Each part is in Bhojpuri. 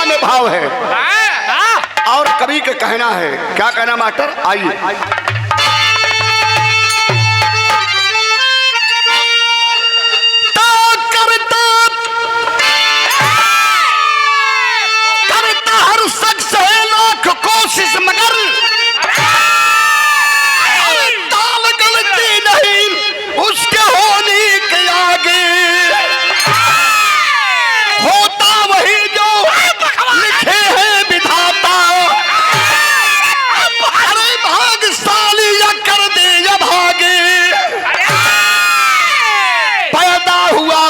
में भाव है और कवि का कहना है, क्या कहना मास्टर, आइए। करता हर शख्स है लाख कोशिश मगर ताल गलती नहीं उसके होने के आगे, होता वही जो लिखे हैं विधाता, अरे भाग्यशाली या कर दे या भागे, पैदा हुआ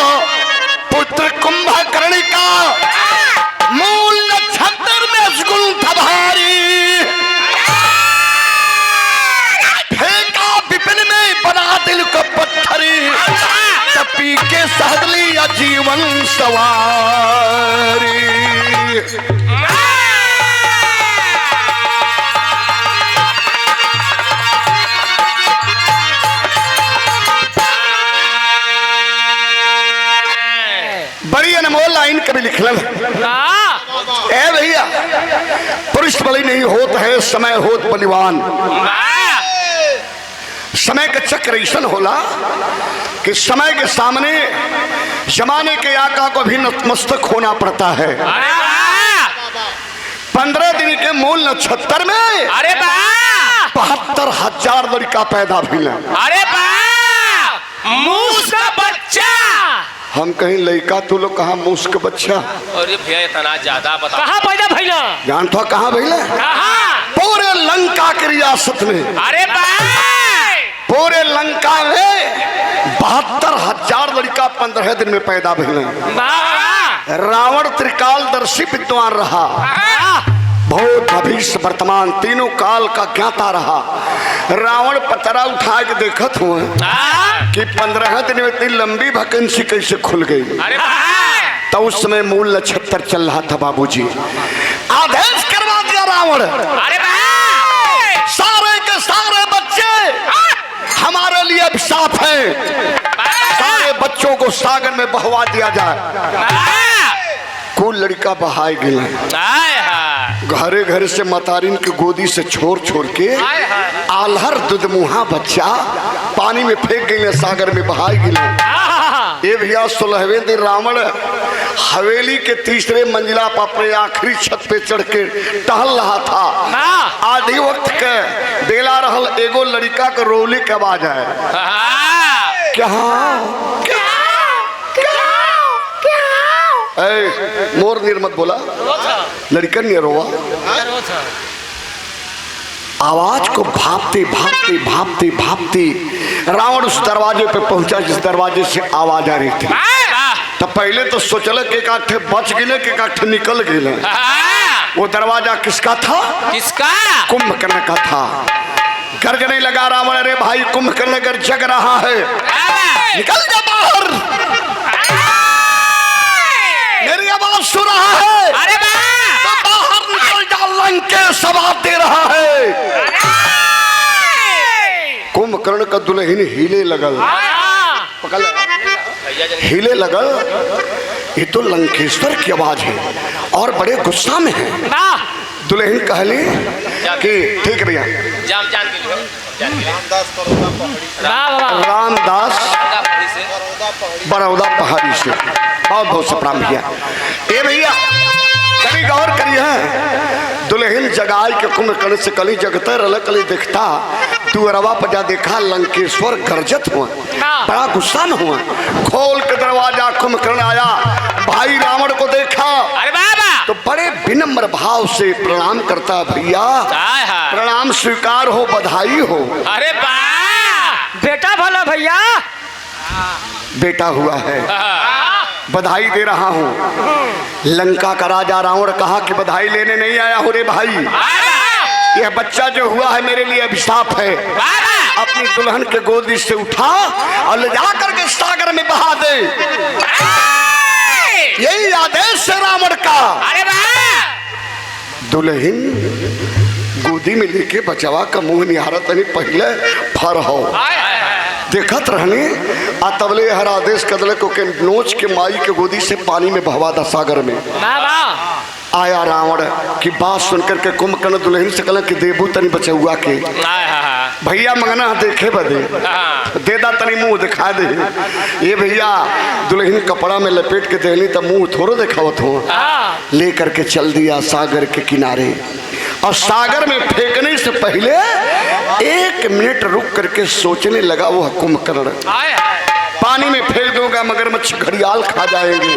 पुत्र कुंभकर्ण का मूल नक्षत्र में सगुन था भारी, फेंका विपिन में बना दिल को पत्थरी, तपी के सहदली या जीवन सवारी। बड़ी अनमोल लाइन कभी लिखल ए भैया, पुरुष बलि नहीं होत है समय होत बलिवान। समय का चक्र ऐसा होला कि समय के सामने जमाने के आका को भी नतमस्तक होना पड़ता है। 15 दिन के मूल नक्षत्र में अरे 72,000 लड़का पैदा भी। अरे मूस का बच्चा, हम कहीं लड़का, तू लोग कहाँ मूस का बच्चा। अरे भैया इतना ज्यादा बता, कहाँ पैदा भैया, जानते हो कहाँ भैया, पूरे लंका की रियासत में। अरे पूरे लंका में 72,000 लड़का 15 दिन में पैदा भइले। रावण त्रिकालदर्शी विद्वान रहा, भूत भविष्य वर्तमान तीनों काल का ज्ञाता रहा। रावण पतरा उठा के देखत हुए कि 15 दिन में इतनी लंबी वैकेंसी कैसे खुल गई। तो उस समय मूल नक्षत्र चल रहा था बाबूजी, आदेश करवा दिया रावण, सारे के सारे बच्चे हमारे लिए अभिशाप है, सारे बच्चों को सागर में बहवा दिया जाए। कुल लड़का बहाए गए, घरे घर से मतारिन की गोदी से छोड़ छोड़ के आल्हर दुधमुहा बच्चा पानी में फेंक गए, सागर में बहाए गए। ये भैया 16वें दिन रावण हवेली के तीसरे मंजिला पर अपने आखिरी छत पे चढ़ के टहल रहा था। आधी वक्त के बेला रहल, एगो लड़का के रोली के आवाज आए, क्या मोर नीर मत बोला, लड़कन ने रोवा। आवाज को भापते भापते भापते भापते रावण उस दरवाजे पे पहुंचा जिस दरवाजे से आवाज आ रही थी। तो पहले तो सोचल के काठे बच गिले के काठे निकल गिले। वो दरवाजा किसका था? किसका? कुंभकर्ण का था। गर्जने लगा रावण, अरे भाई कुंभकर्ण अगर जग रहा है निकल जा बाहर, मेरी आवाज सुन रहा है, अरे तो बाहर निकल जा, लंकेश आवाज दे रहा है। कुंभकर्ण का दुल्हन हिले लगल, पकड़ हिले लगल, ये तो लंकेश्वर की आवाज है और बड़े गुस्सा में है। दुल्हन कहली कि ठीक भैया, रामदास बड़ौदा पहाड़ी से, बहुत बहुत सप्रणाम भैया। ए भैया कभी गौर करिए, दुल्हन जगाई के कुंभकर्ण से कली जगते रल कली देखता, तू अरवा पर जा देखा लंकेश्वर गर्जत हुआ, बड़ा गुस्सा में हुआ। खोल के दरवाजा कुंभकर्ण आया, भाई रावण को देखा तो बड़े विनम्र भाव से प्रणाम करता, भैया प्रणाम स्वीकार हो, बधाई हो। अरे बेटा भला भैया, बेटा हुआ है, बधाई दे रहा हूँ। लंका का राजा रावण कहा कि बधाई लेने नहीं आया हो रे भाई, यह बच्चा जो हुआ है मेरे लिए अभिशाप है। अपनी दुल्हन के गोदी से उठा और ले जा करके सागर में बहा दे, यही आदेश है रावण का। दुल्हन गोदी में लेके बचवा का मुंह निहारत नहीं, पहले फर हो देखत रहने आ तबले हर आदेश कदले को के नोच के माई के गोदी से पानी में बहवा दा सागर में। आया रावण की बात सुनकर के कुंभकर्ण दुल्हन से कहला कि देबू तनी बचौआ के भैया मंगना देखे बदे देदा तनी मुंह दिखा दे। ये भैया दुल्हन कपड़ा में लपेट के देनी तो मुंह थोड़ा दिखावत हो। लेकर के चल दिया सागर के किनारे और सागर में फेंकने से पहले 1 मिनट रुक करके सोचने लगा वो कुंभकर्ण, पानी में फेंक दूंगा मगरमच्छ घड़ियाल खा जाएंगे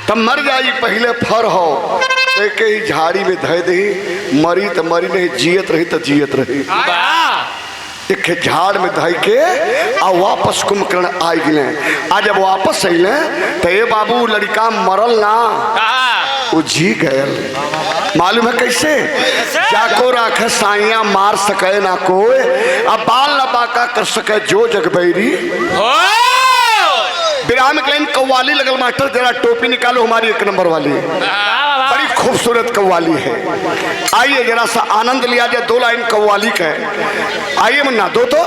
तब मर जाई, पहले फर हो एक ही झाड़ी में धय दही, मरी तो मरी नहीं, जियत रही तो जियत रही। एक झाड़ में धय के आ वापस कुंभकर्ण आई गए। आज जब वापस अले तो ये बाबू लड़का मरल ना, वो जी गयल। मालूम है कैसे? जाको राख साइया मार सके ना कोई, अब बाल न बाका कर सके जो जगबैरी। विराम के लाइन कव्वाली लगल मास्टर, जरा टोपी निकालो हमारी 1 नंबर वाली, बड़ी खूबसूरत कव्वाली है। आइए जरा सा आनंद लिया जाए, 2 लाइन कव्वाली का है। आइए मुन्ना दो तो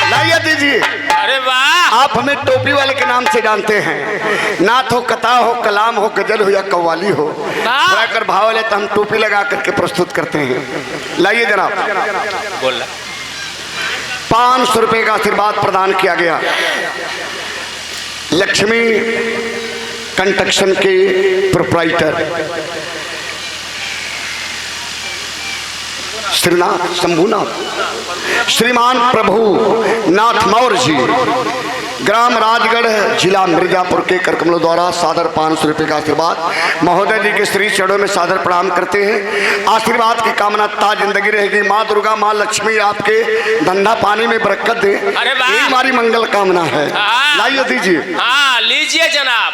लाइए दीजिए। अरे वाह, आप हमें टोपी वाले के नाम से जानते हैं, नात हो, कथा हो, कलाम हो, गजल हो या कव्वाली हो, कर भाव वाले तो हम टोपी लगा करके प्रस्तुत करते हैं। लाइए जनाब। बोल 500 रुपए का आशीर्वाद प्रदान किया गया लक्ष्मी कंस्ट्रक्शन के प्रोप्राइटर श्रीनाथ शंभूनाथ श्रीमान प्रभु नाथ मौर्य जी, ग्राम राजगढ़, जिला मिर्जापुर के करकमलों द्वारा सादर 500 रुपये का आशीर्वाद महोदय जी के श्री चरणों में सादर प्रणाम करते हैं। आशीर्वाद की कामना ता जिंदगी रहेगी। माँ दुर्गा, माँ लक्ष्मी आपके धंधा पानी में बरकत दे, यही हमारी मंगल कामना है। लाइए दीजिए। हाँ लीजिए जनाब।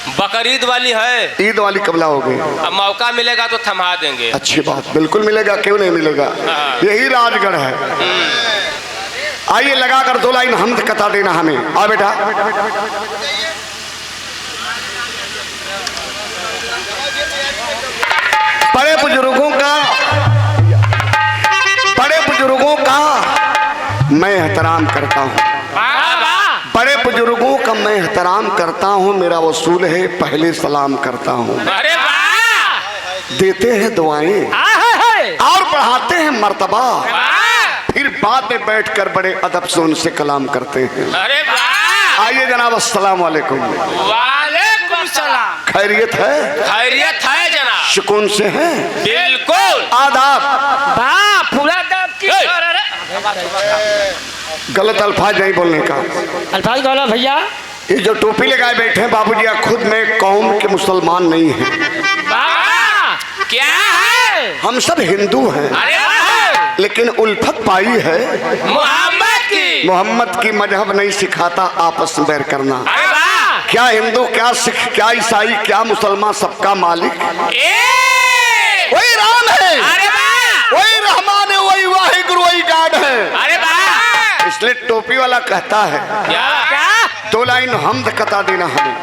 बकरीद वाली है, ईद वाली कबला हो गई, अब मौका मिलेगा तो थमा देंगे। अच्छी बात, बिल्कुल मिलेगा, क्यों नहीं मिलेगा, यही राजगढ़ है। आइए लगाकर 2 लाइन हमद कथा देना हमें। आ बेटा बड़े बुजुर्गों का मैं एहतराम करता हूँ, बड़े बुजुर्गों का मैं एहतराम करता हूँ, मेरा वसूल है पहले सलाम करता हूँ। अरे वाह, देते हैं दुआएं और बढ़ाते हैं मर्तबा, फिर बाद में बैठकर बड़े अदब से उनसे कलाम करते हैं। अरे वाह। आइए जनाब, अस्सलाम वालेकुम। वालेकुम सलाम। खैरियत है? खैरियत है जनाब। सुकून से हैं? बिल्कुल। आदाब। पूरा आदाब की। गलत अल्फाज नहीं बोलने का। अल्फाज बोला भैया। ये जो टोपी लगाए बैठे हैं बाबूजी, खुद में कौम के मुसलमान नहीं हैं। क्या है? हम सब हिंदू हैं। अरे वाह। लेकिन उल्फत पाई है मोहम्मद की मजहब नहीं सिखाता आपस में बैर करना। अरे वाह। क्या हिंदू, क्या सिख, क्या ईसाई, क्या मुसलमान, सबका मालिक वही राम है। अरे वाह। वही रहमान है, वही वाहिगुरु, वही गाड है। अरे वाह। इसलिए टोपी वाला कहता है क्या? 2 लाइन हमद कथा देना हमें।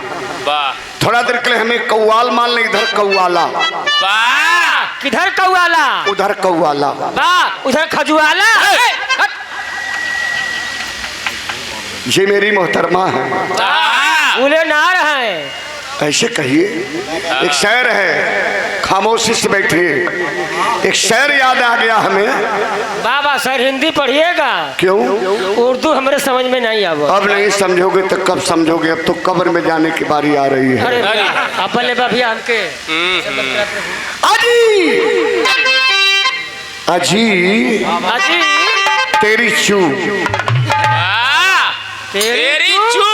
थोड़ा देर के लिए हमें कव्वाल मान ले, इधर कव्वाला। किधर कव्वाला? उधर कव्वाला। उधर खजुआला। ये मेरी मोहतरमा है। उले नार है। ऐसे कहिए। एक शेर है, खामोशी से बैठिए। एक शेर याद आ गया हमें। बाबा सर हिंदी पढ़िएगा। क्यों? उर्दू हमारे समझ में नहीं आवा। अब नहीं समझोगे तो कब समझोगे? अब तो कब्र में जाने की बारी आ रही है। अब भैया हमके अजी अजी अजी तेरी चू, तेरी चू।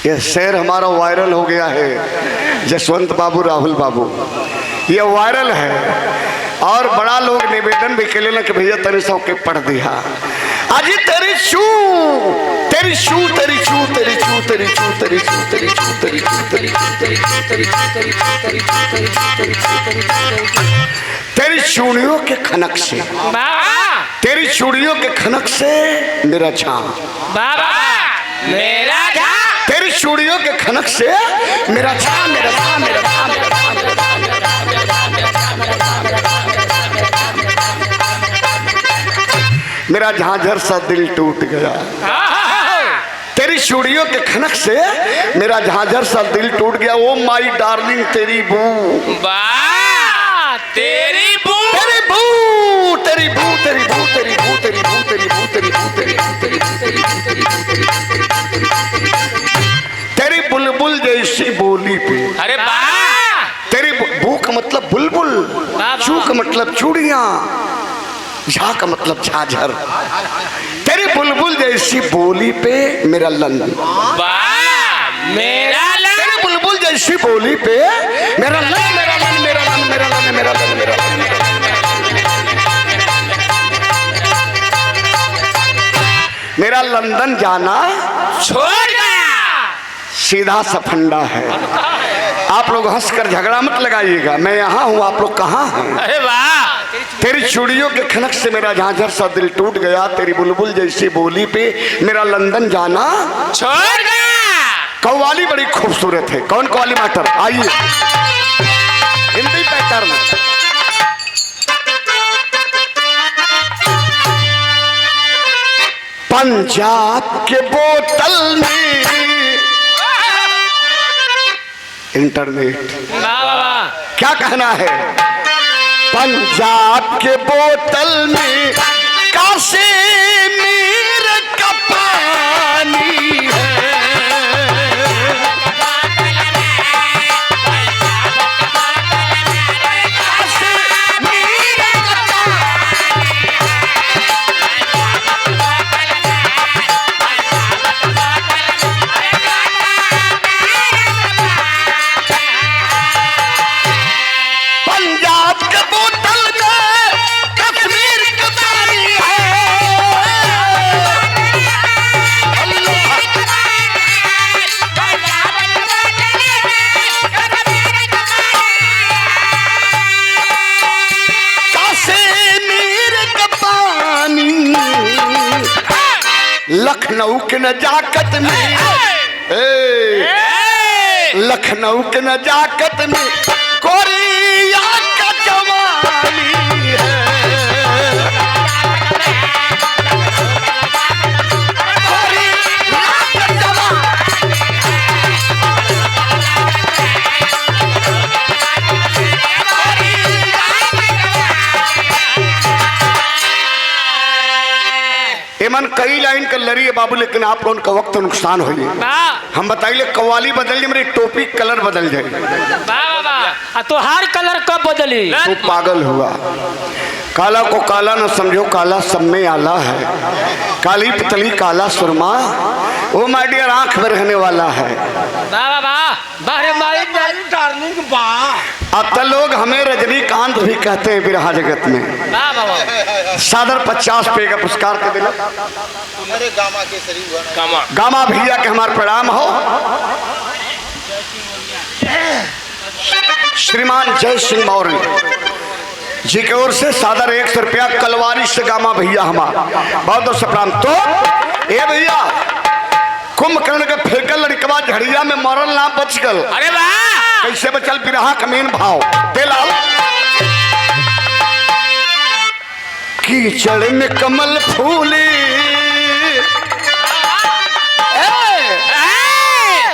ये शेर हमारा वायरल हो गया है। जसवंत बाबू, राहुल बाबू, ये वायरल है और बड़ा लोग निवेदन भी के लेना कि भैया तेरे सौ के पढ़ दिया। अजी तेरी चू, तेरी चू, तेरी चू, तेरी चू, तेरी चू, तेरी चू, तेरी चू, तेरी चू, तेरी चू, तेरी चू, तेरी चू, तेरी चू, तेरी चू, तेरी चू, तेरी चूड़ियों के खनक से, तेरी चूड़ियों के खनक से मेरा झाम, मेरा झा, तेरी चूड़ियों के खनक से मेरा झा, मेरा झा, मेरा झा, मेरा झा, मेरा झा, मेरा झा, मेरा झा, मेरा झा। मेरा झांझर सा दिल टूट गया। तेरी चूड़ियों के खनक से मेरा झांझर सा दिल टूट गया। ओ माई डार्लिंग तेरी बू, तेरी बू, तेरी बू, तेरी बू, तेरी बू, तेरी बू, तेरी बू, तेरी बू, तेरी बू, तेरी बू, तेरी बू, तेरी बू, तेरी बू, तेरी बुलबुल जैसी बोली पे। अरे वाह, तेरी बू का मतलब बुलबुल, चू का मतलब चूड़ियां, झा का मतलब झाझर। तेरी बुलबुल जैसी बोली पे मेरा लन, मेरा लन, तेरी बुलबुल जैसी बोली पे मेरा लन, मेरा लन, मेरा लन, मेरा लन, मेरा लन, मेरा लन। मेरा लंदन जाना छोड़ गया। सीधा सफंडा है। आप लोग हंसकर झगड़ा मत लगाइएगा, मैं यहाँ हूँ, आप लोग कहाँ हैं? अरे वाह, तेरी चूड़ियों के खनक से मेरा झांझर सा दिल टूट गया। तेरी बुलबुल जैसी बोली पे मेरा लंदन जाना छोड़ गया। कव्वाली बड़ी खूबसूरत है। कौन कव्वाली मास्टर? आइए हिंदी पैटर्न। पंजाब के बोतल में इंटरनेट, क्या कहना है? पंजाब के बोतल में कश्मीर का पानी है। लखनऊ के नजाकत में, लखनऊ के नजाकत में कोरिया का जवानी है। मन कई लाइन कर लड़ी है बाबू, लेकिन आप लोगों का वक्त नुकसान हो गया। हम बताइए कव्वाली बदल जाए, मेरी टोपी कलर बदल जाए। तो हर कलर कब बदली? तो पागल हुआ। काला को काला न समझो, काला सब में आला है। काली पतली काला सुरमा, वो माय डियर आंख में रहने वाला है। अब तो लोग हमें रजनीकांत भी कहते हैं बिरहा जगत में। सादर 50 पे का पुरस्कार के दिला गामा भैया के हमारे प्रणाम हो। श्रीमान जय सिंह मौर्य जी की ओर से सादर 100 रुपया कलवारी से गामा भैया हमारा बहुत बहुत प्रणाम। तो ए भैया कुंभकर्ण के फेंकल लड़कवा झड़िया में मरल ना बच गल। अरे वाह, कैसे बचल? बिरहा का मेन भाव देलाल। कीचड़ में कमल फूले,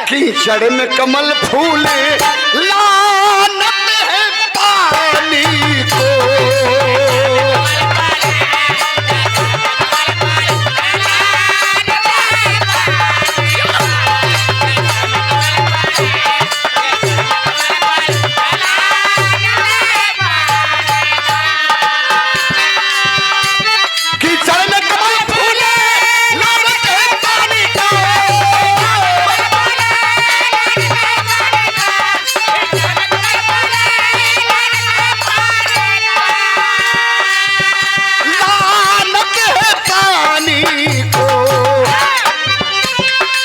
कीचड़ में कमल फूले, लानत है पानी को।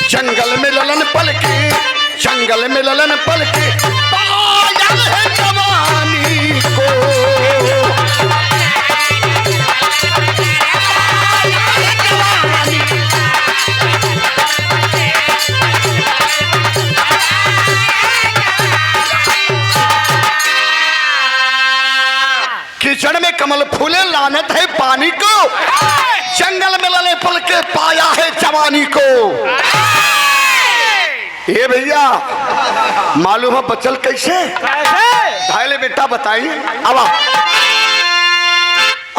जंगल में ललन पल के पायल है जवानी को। कीचड़ में कमल फूले, लानत है पानी को। पाया है जवानी को। ये भैया मालूम है बचल कैसे? ढाले बेटा बताइए। अब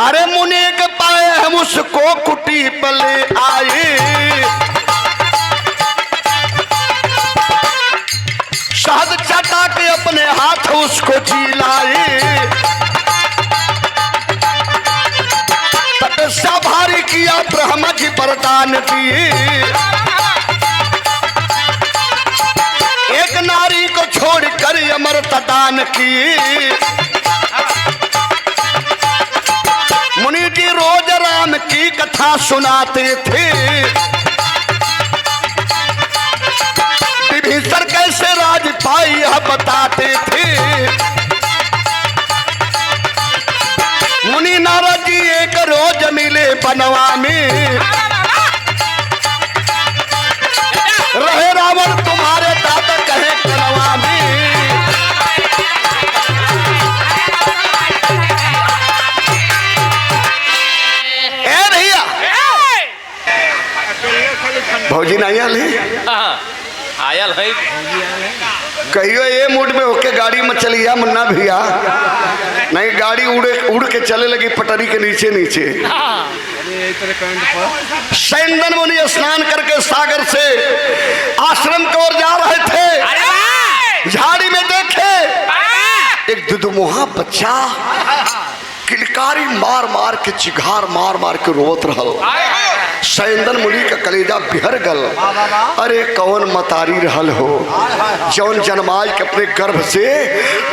अरे मुने के पाए हम उसको कुटी पले आए, शहद चटा के अपने हाथ उसको जिलाए, तपस्या भारी किया ब्रह्मा जी वरदान दिए, एक नारी को छोड़कर अमरता दान की। मुनि जी रोज राम की कथा सुनाते थे, विभीषण कैसे राज पाई यह बताते थे। मुनि नारद जी एक रोज मिले बनवा में, रहे रावण तुम्हारे दादा कहे कनवा में। ए भैया भौजी नहीं आली आयल है कहियो ये मूड में होके गाड़ी में चलिया मुन्ना भैया, नहीं गाड़ी उड़ के चले लगी पटरी के नीचे नीचे। सैंदन मुनि स्नान करके सागर से आश्रम की ओर जा रहे थे, झाड़ी में देखे एक दुदुमुहा बच्चा किलकारी मार मार के चिघार मार मार के रोत रहल। सैंदन मुनि का कलेजा बिहर गल। अरे कौन मतारी रहल हो जौन जन्माई के अपने गर्भ से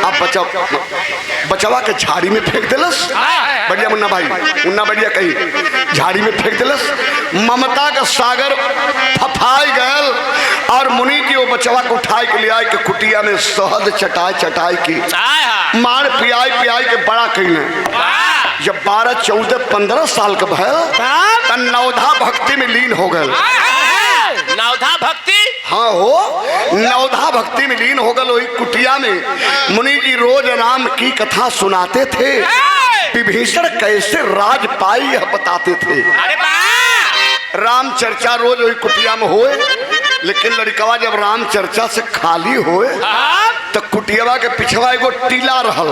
अब बचवा के झाड़ी में फेंक दिलस। बढ़िया मुन्ना भाई, मुन्ना बढ़िया कही झाड़ी में फेंक दिलस। ममता का सागर फफाई गल और मुनि जी वो बचवा को उठाए के ले आए के कुटिया में शहद चटाई चटाई की मार पियाई पियाई के बड़ा कहने। जब 12, 14, 15 साल का भैल नवधा भक्ति में लीन हो गए। नवधा भक्ति? हाँ हो, नवधा भक्ति में लीन हो गए। वही कुटिया में मुनि जी रोज राम की कथा सुनाते थे, विभीषण कैसे राज पाई यह बताते थे। राम चर्चा रोज वही कुटिया में होए, लेकिन लड़कवा जब राम चर्चा से खाली होए तो कुटियावा के पिछवा एगो टीला रहल।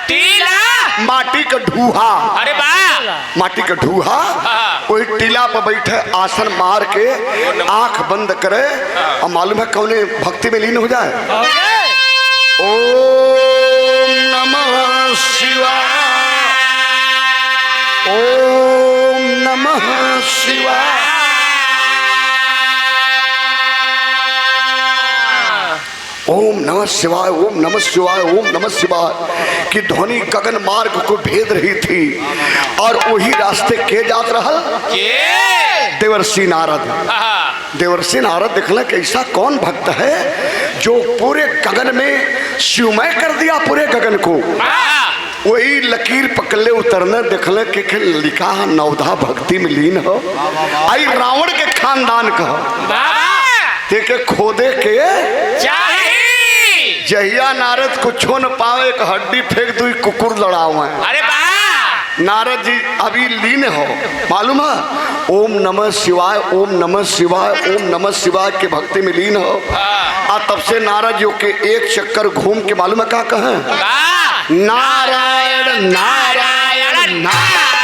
टीला? माटी का ढूहा। अरे वाह, माटी का ढूहा। वही टीला पर बैठे आसन मार के आंख बंद करे और मालूम है कौने भक्ति में लीन हो जाए। ओम नमः शिवाय, ओम नमः शिवाय, ओम नमः शिवाय, ओम नमः शिवाय, ओम नमः शिवाय की ध्वनि गगन मार्ग को भेद रही थी। और वही रास्ते के जात रहल देवर्षि नारद। देवर्षि नारद देखल कि ऐसा कौन भक्त है जो पूरे गगन में शिवमय कर दिया पूरे गगन को। वही लकीर पकड़ले उतरने देखल कि लिखा नवधा भक्ति में लीन हो, आई रावण के खानदान का देखे खोदे के जहिया नारद कुछो न पावे एक हड्डी फेंक दू कुकुर लड़ाओ। अरे नारद जी अभी लीन हो, मालूम है ओम नमः शिवाय, ओम नमः शिवाय, ओम नमः शिवाय के भक्ति में लीन हो। और तब से नारद जी के एक चक्कर घूम के मालूम है क्या कहे, नारायण नारायण नारायण।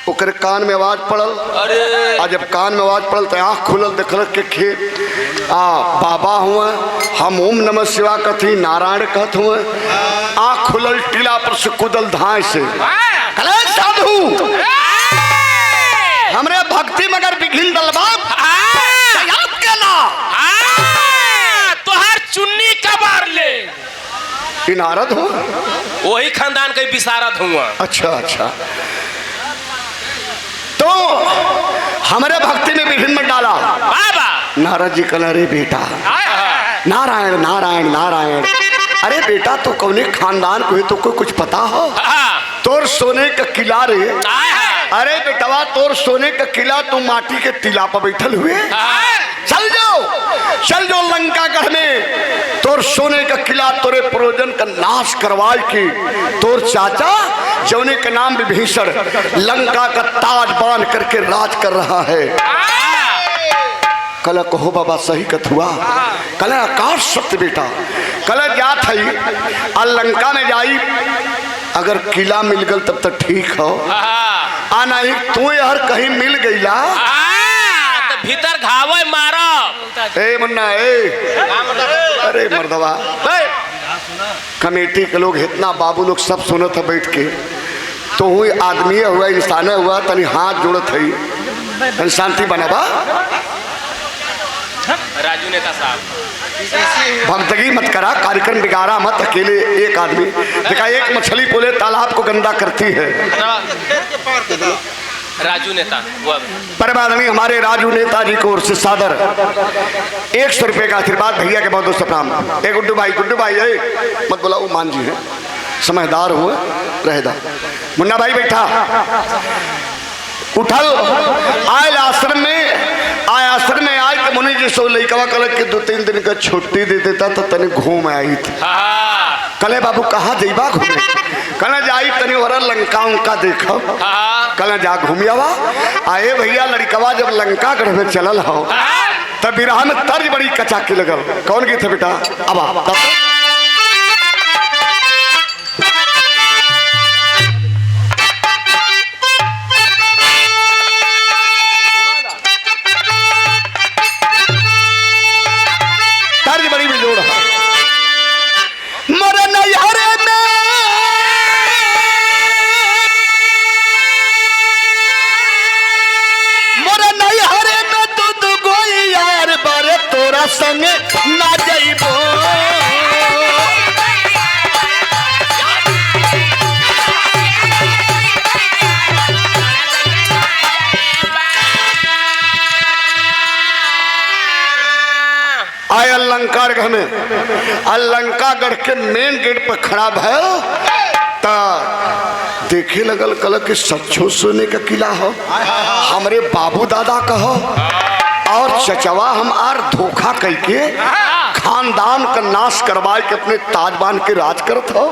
ओकर कान में आवाज पड़ल। और जब कान में आवाज पड़ल तो आँख खुलल, देखल के खेत बाबा हुआ हम ओम नमः शिवाय कथी नारायण कहत हुए। आँख खुलल, टीला पर से कूदल धाय से, साधु हमरे भक्ति मगर बिघिन दलबा याद केला तोहर चुन्नी कबार ले। नारद हो वही खानदान के विशारद हुआ। अच्छा अच्छा, तो हमारे भक्ति में विभिन्न मत डाला। नारद जी कहला रे बेटा नारायण नारायण नारायण। अरे बेटा तो कौने खानदान को है तो कोई कुछ पता हो? तोर सोने का किला रे। अरे बेटवा तोर सोने का किला तुम माटी के टीला पर बैठल हुए। चल जाओ लंका गढ़ में, तोर सोने का किला तोरे प्रोजन का नाश करवाए की तोर चाचा जौने का नाम विभीषण लंका का ताज बांध करके राज कर रहा है। कल कहो बाबा सही कथ हुआ, कल आकाश सत्य बेटा, कल क्या थी लंका में जाई, अगर किला मिल गल तब तक ठीक हो, आना ही तू यार कहीं मिल गईला तो भीतर घावे मारो। ए मुन्ना अरे मर्दवा कमेटी के लोग इतना बाबू लोग सब सुनत है बैठ के, तो हुई आदमी हुआ इंसान हुआ तनी हाथ जोड़त है शांति बनाबा। राजू नेता साहब भक्तगी मत करा, कार्यक्रम बिगाड़ा मत। अकेले एक आदमी देखा, एक मछली पूरे तालाब को गंदा करती है। राजू नेता परमादनी हमारे राजू नेता जी को ओर से सादर 100 रुपए का आशीर्वाद। भैया के बहुत दोस्त प्रणाम। ए गुड्डू भाई मत बोला, वो मान जी है, समझदार हुए रहेदा। मुन्ना भाई बैठा उठल आयल आश्रम में आए के मुनि जी सो लइकवा कल के 2-3 दिन का छुट्टी दे देता तो तने घूम आई थी। कले बाबू कहाँ जइबा घूमे, कल जाई तनी वरा लंका उनका देखो, कल जा घूमियावा। आए भैया लड़कवा जब लंका गढ़ में चलल हो तब बिरहा में तर्ज बड़ी कचाकी लगल। कौन गीत है बेटा? अब संग ना जइबो, आय अलंकारगढ़ में अलंकागढ़ के मेन गेट पर खड़ा भैल ता देखे लगल कल के सच्चो सोने का किला हो, हमरे बाबू दादा का हो, और चचवा हम आर धोखा कह के खानदान का नाश करवाए के अपने ताजबान के राज करत हो।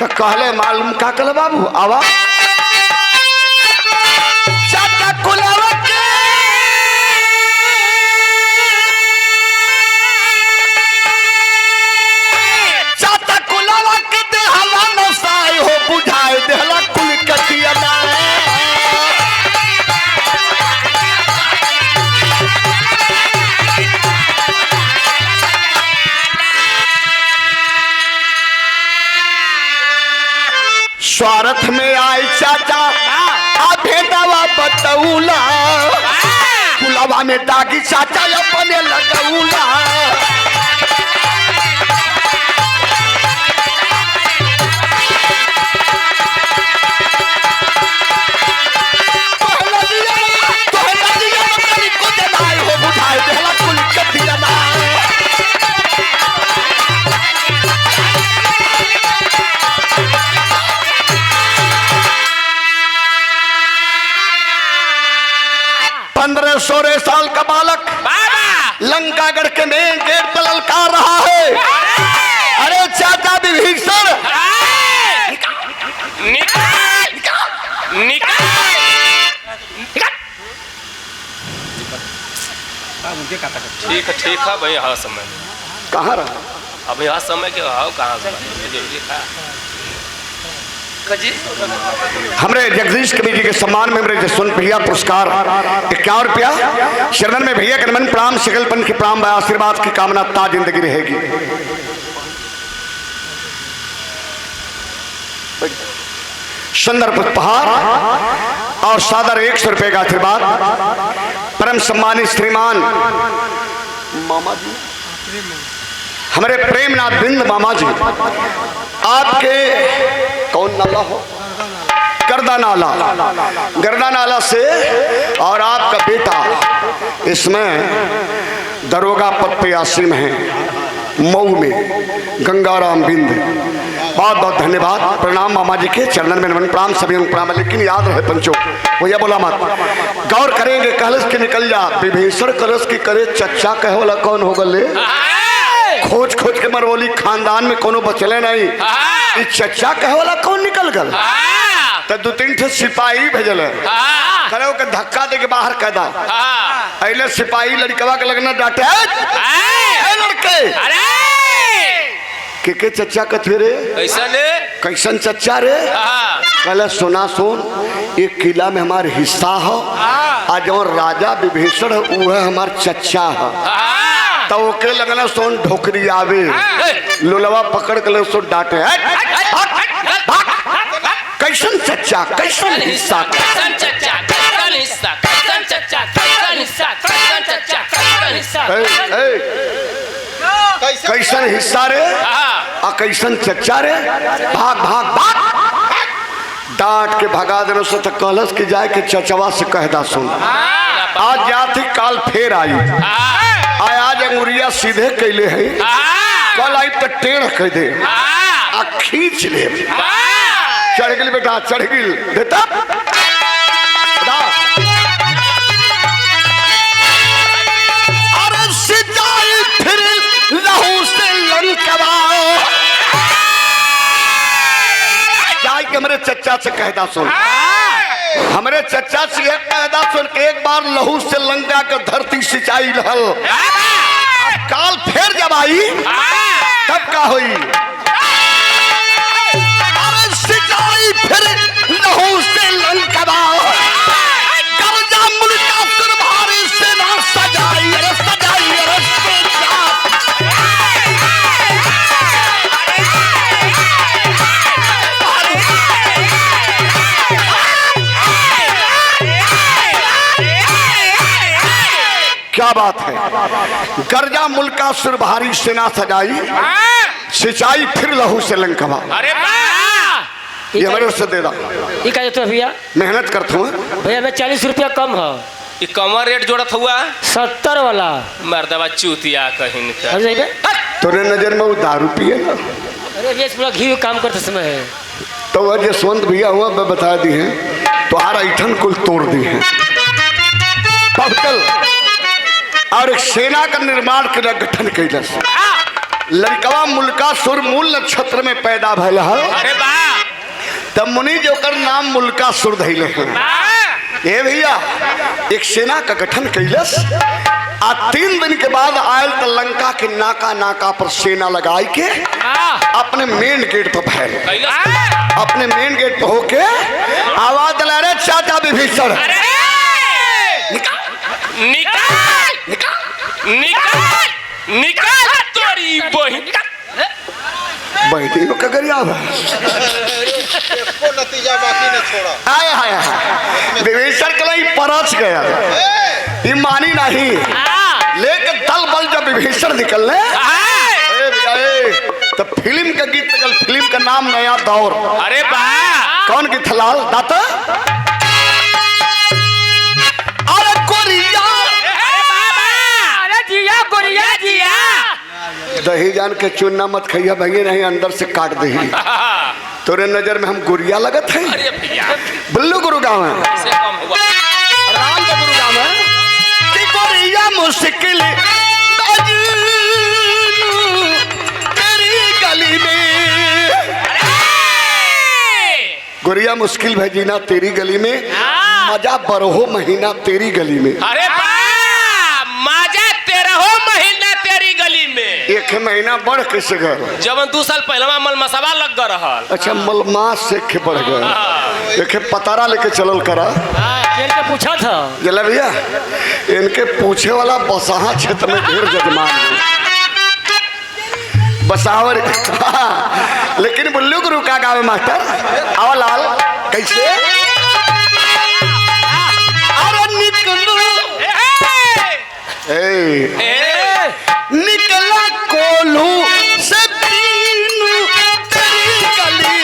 कहले मालूम का कल बाबू आवा बुझाए देहला कुल कटिया स्वार्थ में आई चाचा भेदवा बतौला, कुलवा में दागी चाचा अपने लगौला। पंद्रह 16 साल का बालक लंकागढ़ के मेन गेट पर ललकार रहा है, अरे चाचा विभीषण ठीक है भाई। हाँ समय कहाँ रहा अभी? हाँ समय के हाँ कहाँ हमरे जगदीश कवि जी के सम्मान में हमरे जसवंत भैया पुरस्कार 51 रुपया शरण में भैया के नमन प्रणाम, सकलपन के प्रणाम, आशीर्वाद की कामना ता जिंदगी रहेगी। सुंदर पुष्पहार और सादर 100 रुपए का आशीर्वाद। परम सम्मानित श्रीमान मामा जी हमारे प्रेमनाथ बिंद मामा जी, आपके कौन नाला हो? गर्दा नाला से, और आपका बेटा इसमें दरोगा पद पे आसिम है मऊ में, गंगाराम बिंद। बहुत बहुत धन्यवाद, प्रणाम मामा जी के चरणन में नमन प्रणाम, सभी प्रणाम। लेकिन याद रहे पंचों, भैया बोला मत, गौर करेंगे कलश के निकल जा, विभीषण कलश की करे चच्चा कहे वाला कौन होगा ले, खोज के मरवोली खानदान में कोनो बचले नहीं। ये चचा कहे वाला कौन निकल गल? तो 2-3 ठे सिपाही भेजल करे ओके धक्का दे के बाहर कह दा। अइले सिपाही लड़कवा के लगना डांटे ए लड़के के चचा कथे रे कैसन चचा रे? कहले सुना सुन एक किला में हमार हिस्सा हो आ जो राजा विभीषण है वो है हमार चचा है। तो ओके लगना सोन ढोकरी आवे लोलवा पकड़ के ले सो डांटे कैसन चचा कैसन हिस्सा कैसन चचा कैसन हिस्सा कैसन चचा कैसन हिस्सा कैसन चचा कैसन हिस्सा कैसन हिस्सा रे आ कैसन चचा रे? भाग भाग भाग डांट के भगा देने से तो कहलस कि जाए के चचवा से कहदा सुन आज जाती काल फेर आई आज अंगुरिया सीधे कैले है कल आई तो टेढ़ कह दे आ खींच ले। चढ़ गिल बेटा चढ़ गिल बेटा अरे सिंचाई फिर लहू से लंकवाओ जाए के हमारे चचा से कहदा सुन हमारे चचा से एक कहदा सुन के एक बार लहू से लंका के धरती सिंचाई रहल काल फिर जब आई तब का हुई? अरे सिंचाई फिर लहू से लंकवाओ कर्जा मुल्का सुरभारी से ना सजाई अरे सजाई अरे क्या बात है? कर्जा मुल्का सुरभारी सेना सजाई सिंचाई फिर लहू से लंकवा। अरे ये हमारे से दे दा ये का तो भैया मेहनत करता हूँ भैया मैं 40 रुपया कम है ये कमर रेट जोड़त हुआ 70 वाला मर्दवा चूतिया कहीं का तोरे नजर में वो दारू पिए ना? अरे भैया पूरा घी काम करते समय है तो वह जसवंत भैया हुआ मैं बता दी है तो आर ऐठन कुल तोड़ दी है पक्कल और एक सेना का निर्माण के गठन कैलस लड़कवा मुल्का सुर मूल नक्षत्र में पैदा भैल है तब मुनि जोकर नाम मुल्का सुर धैले हैं। ये भैया एक सेना का गठन कैलस आ 3 दिन के बाद आयल तो लंका के नाका नाका पर सेना लगाई के अपने मेन गेट पर फैल अपने मेन गेट पर होके आवाज दिला रहे चाचा विभीषण निकाल निकाल निकाल तोरी बहन बैठी हो कगरिया नतीजा बाकी नहीं छोड़ा आया आया विभीषण के लिए परच गया ये मानी नहीं लेकिन दल बल जब विभीषण निकलने तो फिल्म का गीत निकल फिल्म का नाम नया दौर। अरे वाह कौन गीत लाल दाता अरे कोरिया जिया गोरिया जिया दही जान के चुनना मत खैया भैया नहीं अंदर से काट दही तोरे नजर में हम गुरिया लगत है? अरे भैया बुल्लू गुरु गाँव है राम का गुरु गाँव है कि गुरिया मुश्किल तेरी गली में गुरिया मुश्किल भेजीना तेरी गली में मजा बरहो महीना तेरी गली में। अरे मजा 13 महीना तेरी गली में एक महीना बढ़ कैसे गए जब 2 साल पहले मल मसावा लग गया रहा। अच्छा मलमास से खे बढ़ गए एक पतारा लेके चलल करा पूछा था जला भैया इनके पूछे वाला बसाहा क्षेत्र में ढेर जजमान है बसावर लेकिन बुल्लू गुरु का गावे मास्टर आवलाल कैसे अरे निकलो निकला कोल्हू से तेरी गली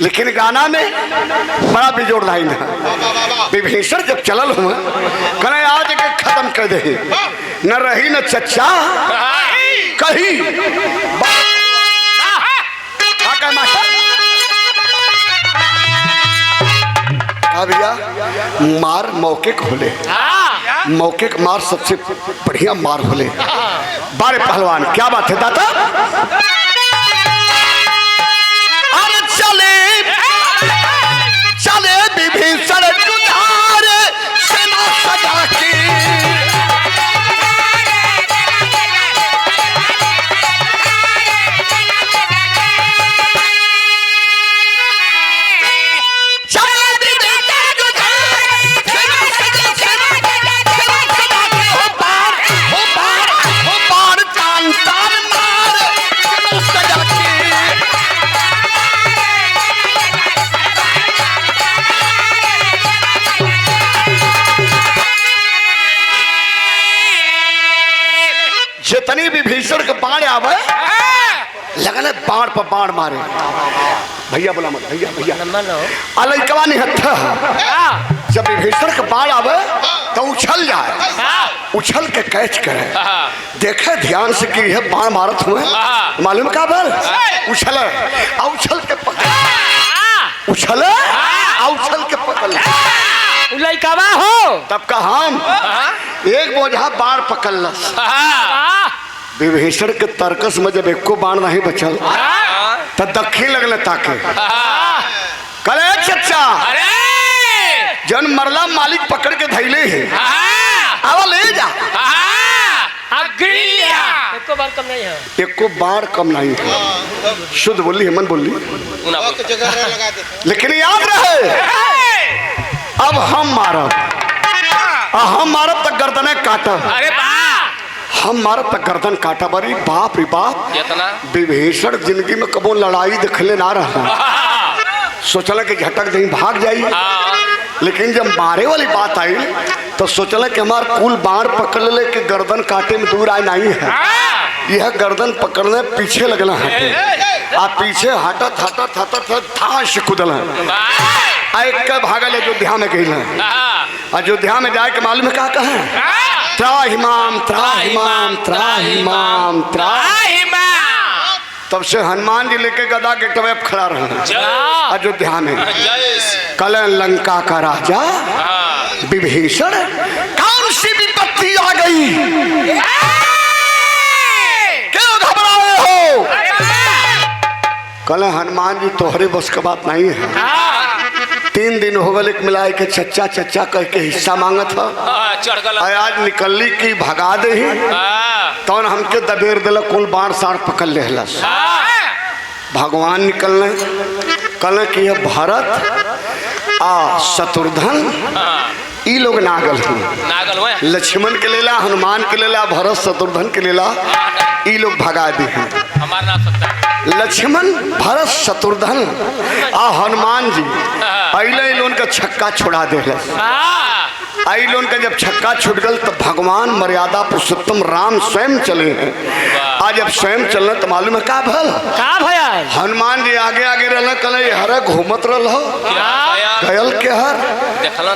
लेकिन गाना में बड़ा बेजोड़ लाइन है। विभीषण जब चलल हुआ कहे आज के खत्म कर दे, न रही न चच्चा कहीं भैया मार मौके को होले, मौके का मार सबसे बढ़िया मार होले। बारे पहलवान क्या बात है दादा? अरे चले चले विभीषण जुझार सेना सजा के, जितनी भी भीषण के बाण आवे लगने बाण पर बाण मारे। भैया बोला मत, भैया भैया अलैकवा नहीं हत्था। जब विभीषण के बाण आवे तो उछल जाए, उछल के कैच करे, देखे ध्यान से कि यह बाण मारत हुए मालूम का बल उछले और उछल के पकड़, उछले और उछल के पकड़ लइकावा हो। तब का हम एक बोझा बाण पकड़लस। विभीषण के तर्कस में जब एको बाण नहीं बचल तब दक्षिण लगले ताके कले चच्चा जन मरला मालिक पकड़ के धैले है आवा ले जा। एको बार कम नहीं है, एको बार कम नहीं है। शुद्ध बोली हेमन बोली, लेकिन याद रहे अब हम मारब, हम मारब तक गर्दने काटब। अरे हम मारब तक गर्दन काटब। अरे बाप रे बाप, विभीषण जिंदगी में कबो लड़ाई देखले ना रहा, सोचला कि झटक दही भाग जाई। लेकिन जब मारे वाली बात आई तो सोचला कि हमार कुल बाण पकड़ ले कि गर्दन काटे में दूर आए नहीं है। यह गर्दन पकड़ने पीछे लगना है, आप पीछे हटत हटत हटत थाश कुदल एक भागल अयोध्या में गई है। अयोध्या में जाए के मालूम है क्या कहे? त्राहिमाम त्राहिमाम त्राहिमाम त्राहिमाम। तब से हनुमान जी लेके गदा गेटवे पे खड़ा रहा अयोध्या में। कल लंका का राजा विभीषण कौन सी विपत्ति आ गई, क्यों घबराए हो? कल हनुमान जी तोहरे बस का बात नहीं है। 3 दिन हो गए मिलाए के चच्चा चच्चा कह के हिस्सा मांगत है। आज निकलली की भगा दे तो हमके दबेर दिल कुल बाण साड़ पकड़ ले। भगवान निकलने कल कि भरत आ शत्रुघ्न ई लोग नागल हैं, लक्ष्मण के लेला हनुमान के लेला भरत शत्रुघ्न के लेला ई लोग भगा दी हैं। लक्ष्मण भरत शत्रुघ्न आ हनुमान जी अले लोन का छक्का छोड़ा दे। आई लोन का जब छक्का छूट गल तो भगवान मर्यादा पुरुषोत्तम राम स्वयं चले हैं। आज जब स्वयं चलना तो मालूम है का भल का भया? हनुमान जी आगे आगे रहना कल हर घूमत रहो गयल के हर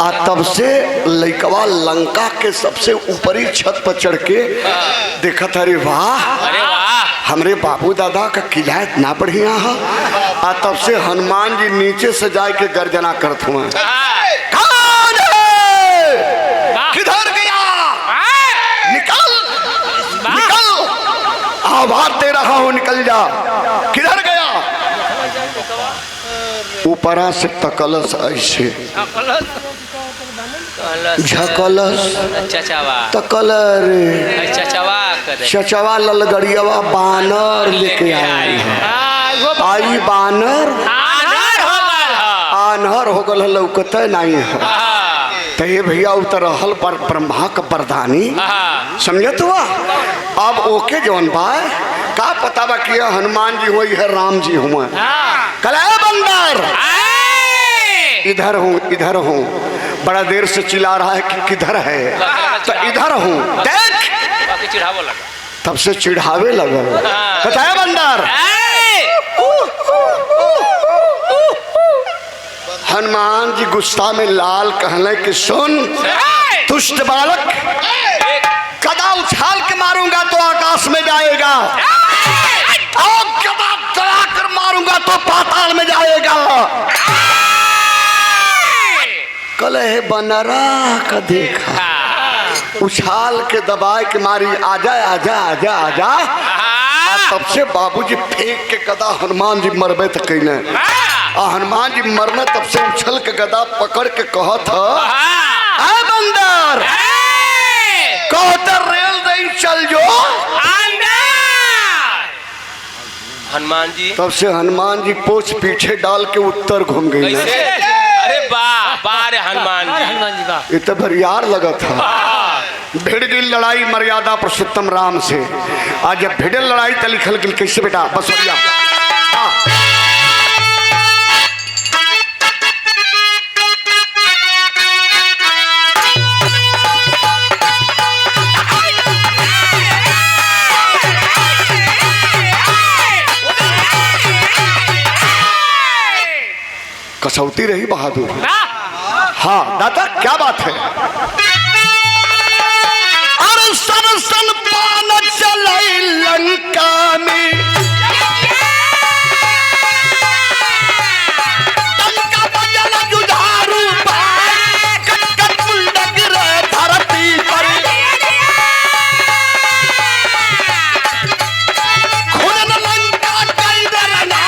आ तब से लइकवा लंका के सबसे ऊपरी छत पर चढ़ के देखा था। अरे वाह हमरे बाबू दादा का किला इतना बढ़िया है। आ तब से हनुमान जी नीचे से जाए के गर्जना करत हुए किधर गया, निकल निकल, आवाज दे रहा हूं निकल जा, किधर गया? ऊपरा से तकलस ऐसे झकलस तकलर चचवा ललगड़ियावा बानर लेके आई है। आई बानर आनहर हो गल लौकत नहीं है। तो ये भैया उतर हल पर ब्रह्मा का बरदानी समझत हुआ। अब ओके जौन बा का पता बा कि हनुमान जी हुई है राम जी हुआ। कला बंदर इधर हूँ बड़ा देर से चिल्ला रहा है कि किधर है, तो इधर हूँ देख। तब से चिढ़ावे लगा बताया बंदर हनुमान जी गुस्सा में लाल कहले कि सुन दुष्ट बालक, गदा उछाल के मारूंगा तो आकाश में जाएगा और गदा चला कर मारूंगा तो पाताल में जाएगा। कलह बनरा का देखा, उछाल के दबाए के मारी आजा आजा आजा आजा। तब से बाबूजी फेंक के गदा हनुमान जी मरबे तक कहने, हनुमान जी मरने तब से उछल के गदा पकड़ के कहत है बंदर कहते रेल नहीं चल जो हनुमान जी। तब से हनुमान जी पोछ पीछे डाल के उत्तर घूम गई। अरे वाह वाह रे हनुमान जी, हनुमान जी वाह। ये तो भरियार लगा था। भिड़ गई लड़ाई मर्यादा पुरुषोत्तम राम से। आज जब भिड़ल लड़ाई तो लिखल गई कैसे बेटा बसवरिया। कसौती रही बहादुर। हाँ दादा क्या बात है। अरे सरसन पान चलाई लंका में, लंका बजल जुझारू पाए, कटकट मुंडक रे धरती पर, खुद लंका कई दरना,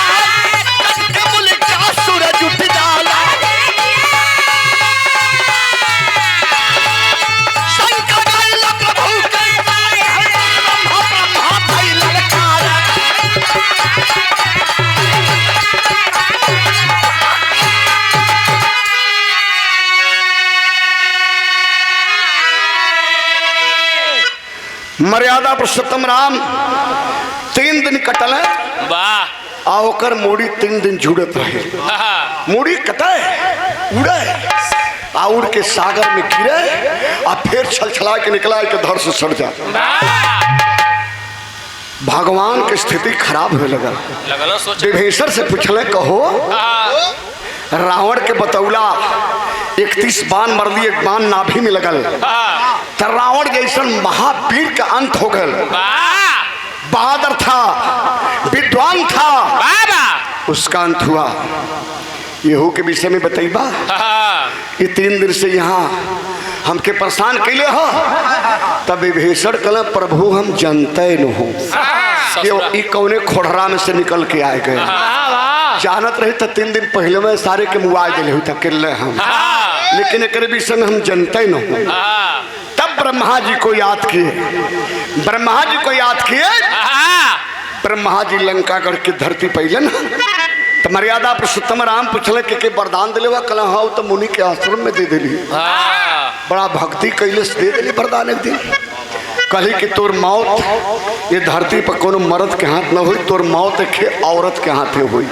कटके मुल्का सूरज उठ जाला, मर्यादा पुरुषोत्तम राम 3 दिन कटल है। वाह आ ओकर मूड़ी 3 दिन जुड़त रहे। मूड़ी कटे उड़े आ उड़ के सागर में गिरे आ फिर छलछला के निकला के धर से सड़ जा। भगवान की स्थिति खराब होने लगा। विभीषण से पूछले कहो रावण के बतौला 31 बाण मर दिए, बाण नाभि में लगल तो रावण जैसन महावीर का अंत हो गल। बहादुर था, विद्वान था, उसका अंत हुआ। यहू के विषय में बताइबा। ये 3 दिन से यहाँ हमके परेशान कैले हो। तब विभीषण कहले प्रभु हम जानते न हो कि कौने खोड़रा में से निकल के आए गए। जानत रही तो 3 दिन पहले में सारे के मुआज दिले हुई अकेले हम, लेकिन एक विषय में हम जानते न हो। तब ब्रह्मा जी को याद किए, ब्रह्मा जी को याद किए। ब्रह्मा जी लंका गढ़ की धरती पहले न तो मर्यादा पुरुषोत्तम राम पूछले के वरदान दिले हुआ कल हाँ तो मुनि के आश्रम में दे दिली। बड़ा भक्ति कैले से दे दिली वरदान। एक दिन कही कि तोर मौत ये धरती पर कोनो मर्द के हाथ न हुई, तोर मौत एक औरत के हाथ हुई,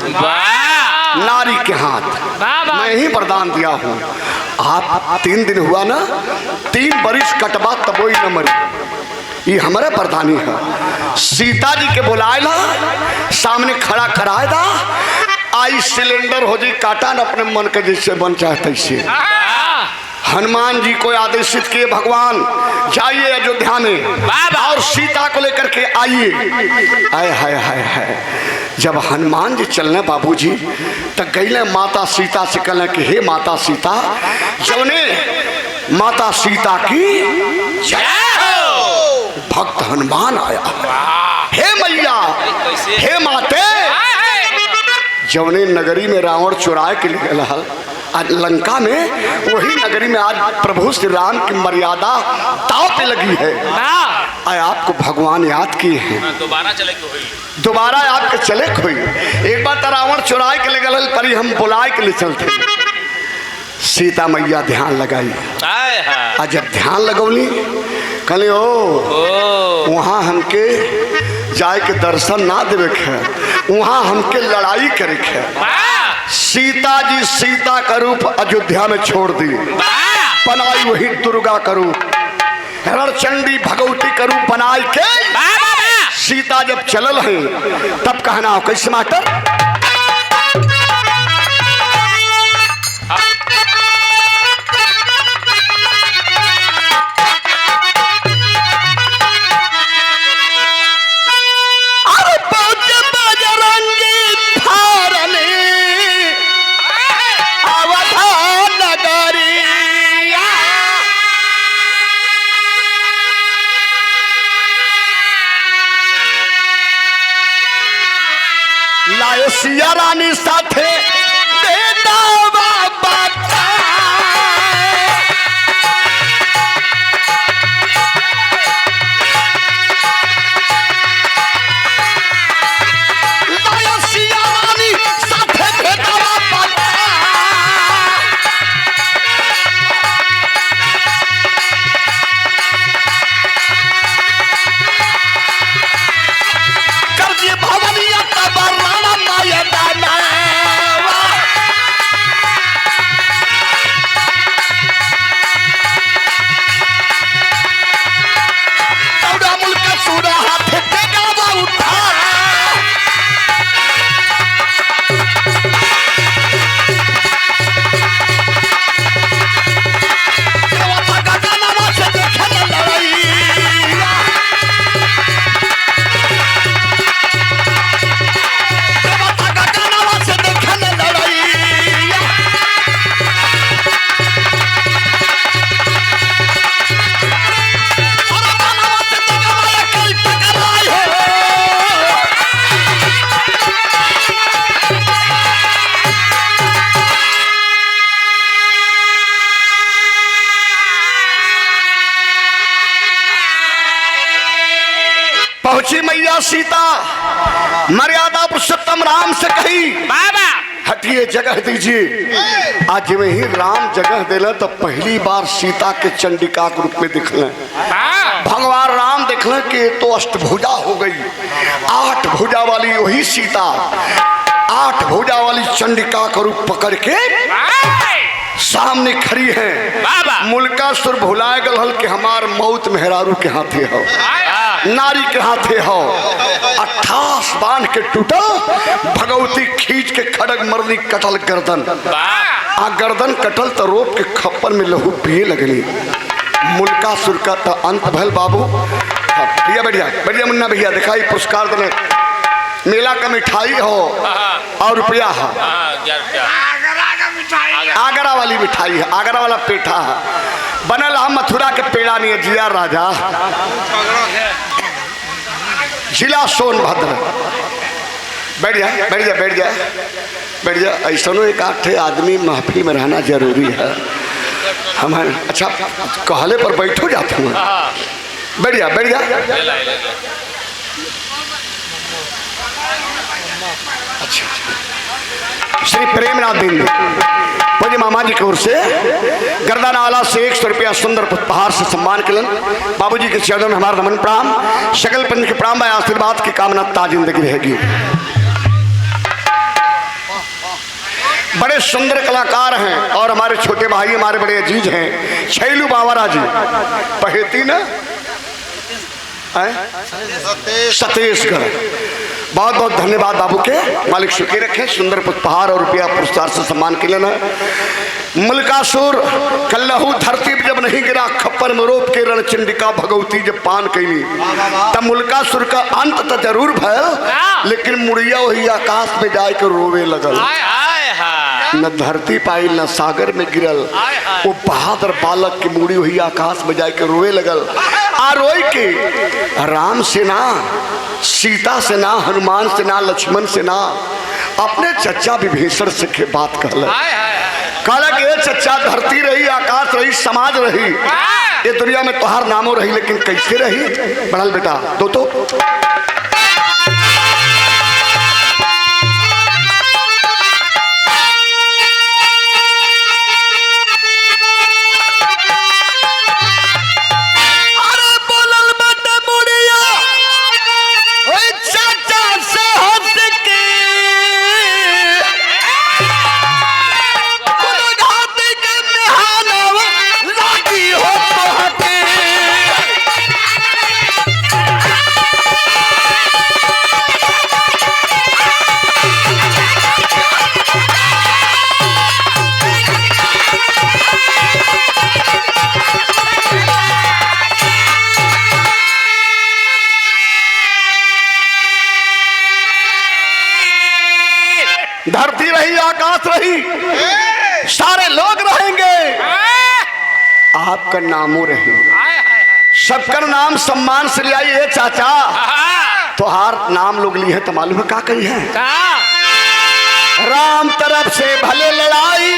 नारी के हाथ। मैं ही वरदान दिया हूँ। आप 3 दिन हुआ ना, 3 बरिस कटबा तब ही न मरी। ये हमारे प्रधानी है। सीता जी के बुलाएला, सामने खड़ा कराए दा, आई सिलेंडर हो जी काटा न अपने मन के जैसे बन चाहते से। हनुमान जी को आदेशित किए भगवान जाइए अयोध्या में और सीता को लेकर के आइए। आय हाय हाय हाय। जब हनुमान जी चलने बाबूजी तो गईले माता सीता से कहले कि हे माता सीता, जौने माता सीता की जय हो। भक्त हनुमान आया, हे मैया हे माते, जौने नगरी में रावण चुराए के लिए रहल आज लंका में, वही नगरी में आज प्रभु श्री राम की मर्यादा ताव पे लगी है। आय आपको भगवान याद किए हैं, दोबारा आपके चले कोई। एक बार रावण चुराए के लिए गल परी, हम बुलाए के लिए चलते। सीता मैया ध्यान लगाई। आज जब ध्यान लगौली कहले ओ वहाँ हमके जाए के दर्शन ना देवे के, वहाँ हमके लड़ाई करे के। सीता जी सीता का रूप अयोध्या में छोड़ दी, बनाई वही दुर्गा का रूप, रणचंडी भगवती का रूप बनाई के। सीता जब चलल है तब कहना हो कैसे मास्टर सिया रानी साथे बेटा बाबा लाया सिया रानी साथे बेटा बाबा कर दिए भवनिया तब राणा माया दाना दौड़ा मुल्क सूरा हाथ के गावा उठा देवता का गाना से देखे न लड़ाई देवता का गाना से देखे न लड़ाई अरे गाना से टकराए कल टकराए हो पहुंची मैया सीता मर्यादा पुरुषोत्तम राम से कही बाबा हटिए जगह दीजिए। आज में ही राम जगह दिला तो पहली बार सीता के चंडिका के रूप में दिखले भगवान राम देखले कि तो अष्टभुजा हो गई 8 भुजा वाली वही सीता 8 भुजा वाली चंडिका का रूप पकड़ के सामने खड़ी है। बाबा मुल्कासुर भुलाए गल हल कि हमार मौत मेहरारू के हाथे हो नारी के हाथे हो 28 बांध के टूटल भगवती खींच के खड़ग मरनी कटल गर्दन आ गर्दन कटल तो रोप के खप्पर में लहू पिए लगली। मुल्कासुर का तो अंत भल बाबू। भैया बढ़िया बढ़िया मुन्ना भैया दिखाई पुरस्कार देने मेला का मिठाई हो और रुपया है आगरा वाली मिठाई है आगरा वाला पेठा है बनल हम मथुरा के पेड़ा नहीं है जिया राजा जिला सोनभद्र। बैठ जा बैठ जा बैठ जा बैठ जा ऐसा एक आठे आदमी महफिल में रहना जरूरी है हम अच्छा कहले पर बैठो जाते हैं बैठ जा बैठ जा। अच्छा श्री प्रेमनाथ बिंदु पूज्य मामा जी की ओर से गर्दानावाला से 100 रुपया सुंदर उपहार से सम्मान किलन। बाबूजी के चरणों में हमारा नमन प्रणाम सकल पंच के प्रणाम आशीर्वाद की कामना ता जिंदगी रहेगी। बड़े सुंदर कलाकार हैं और हमारे छोटे भाई हमारे बड़े अजीज हैं छैलू बावरा जी पहेती ना सतीशगढ़ बहुत बहुत धन्यवाद बाबू के मालिक सुखी रखे सुंदर उपहार और रुपया पुरस्कार से सम्मान के लेना। मुल्कासुर कल्लहू धरती जब नहीं गिरा खप्पर में रोप के रणचंडिका भगवती जब पान कैली तब मुल्कासुर का अंत तो जरूर भयल लेकिन मुड़िया वही आकाश में जाए के रोवे लगल न धरती पाई न सागर में गिरल वो बहादुर बालक की मुड़ी हुई आकाश में जाके रोए लगल आ रोई के राम से ना सीता से ना हनुमान से ना लक्ष्मण से ना अपने चचा विभीषण से के बात कहला कि ये चचा धरती रही आकाश रही समाज रही ये दुनिया में तोहार नामों रही लेकिन कैसे रही बढ़ल बेटा दो तो धरती रही आकाश रही सारे लोग रहेंगे आपका नामों रहे सबका नाम सम्मान से ले आइए चाचा तो हार नाम लोग लिए हैं तो मालूम है क्या कही है राम तरफ से भले लड़ाई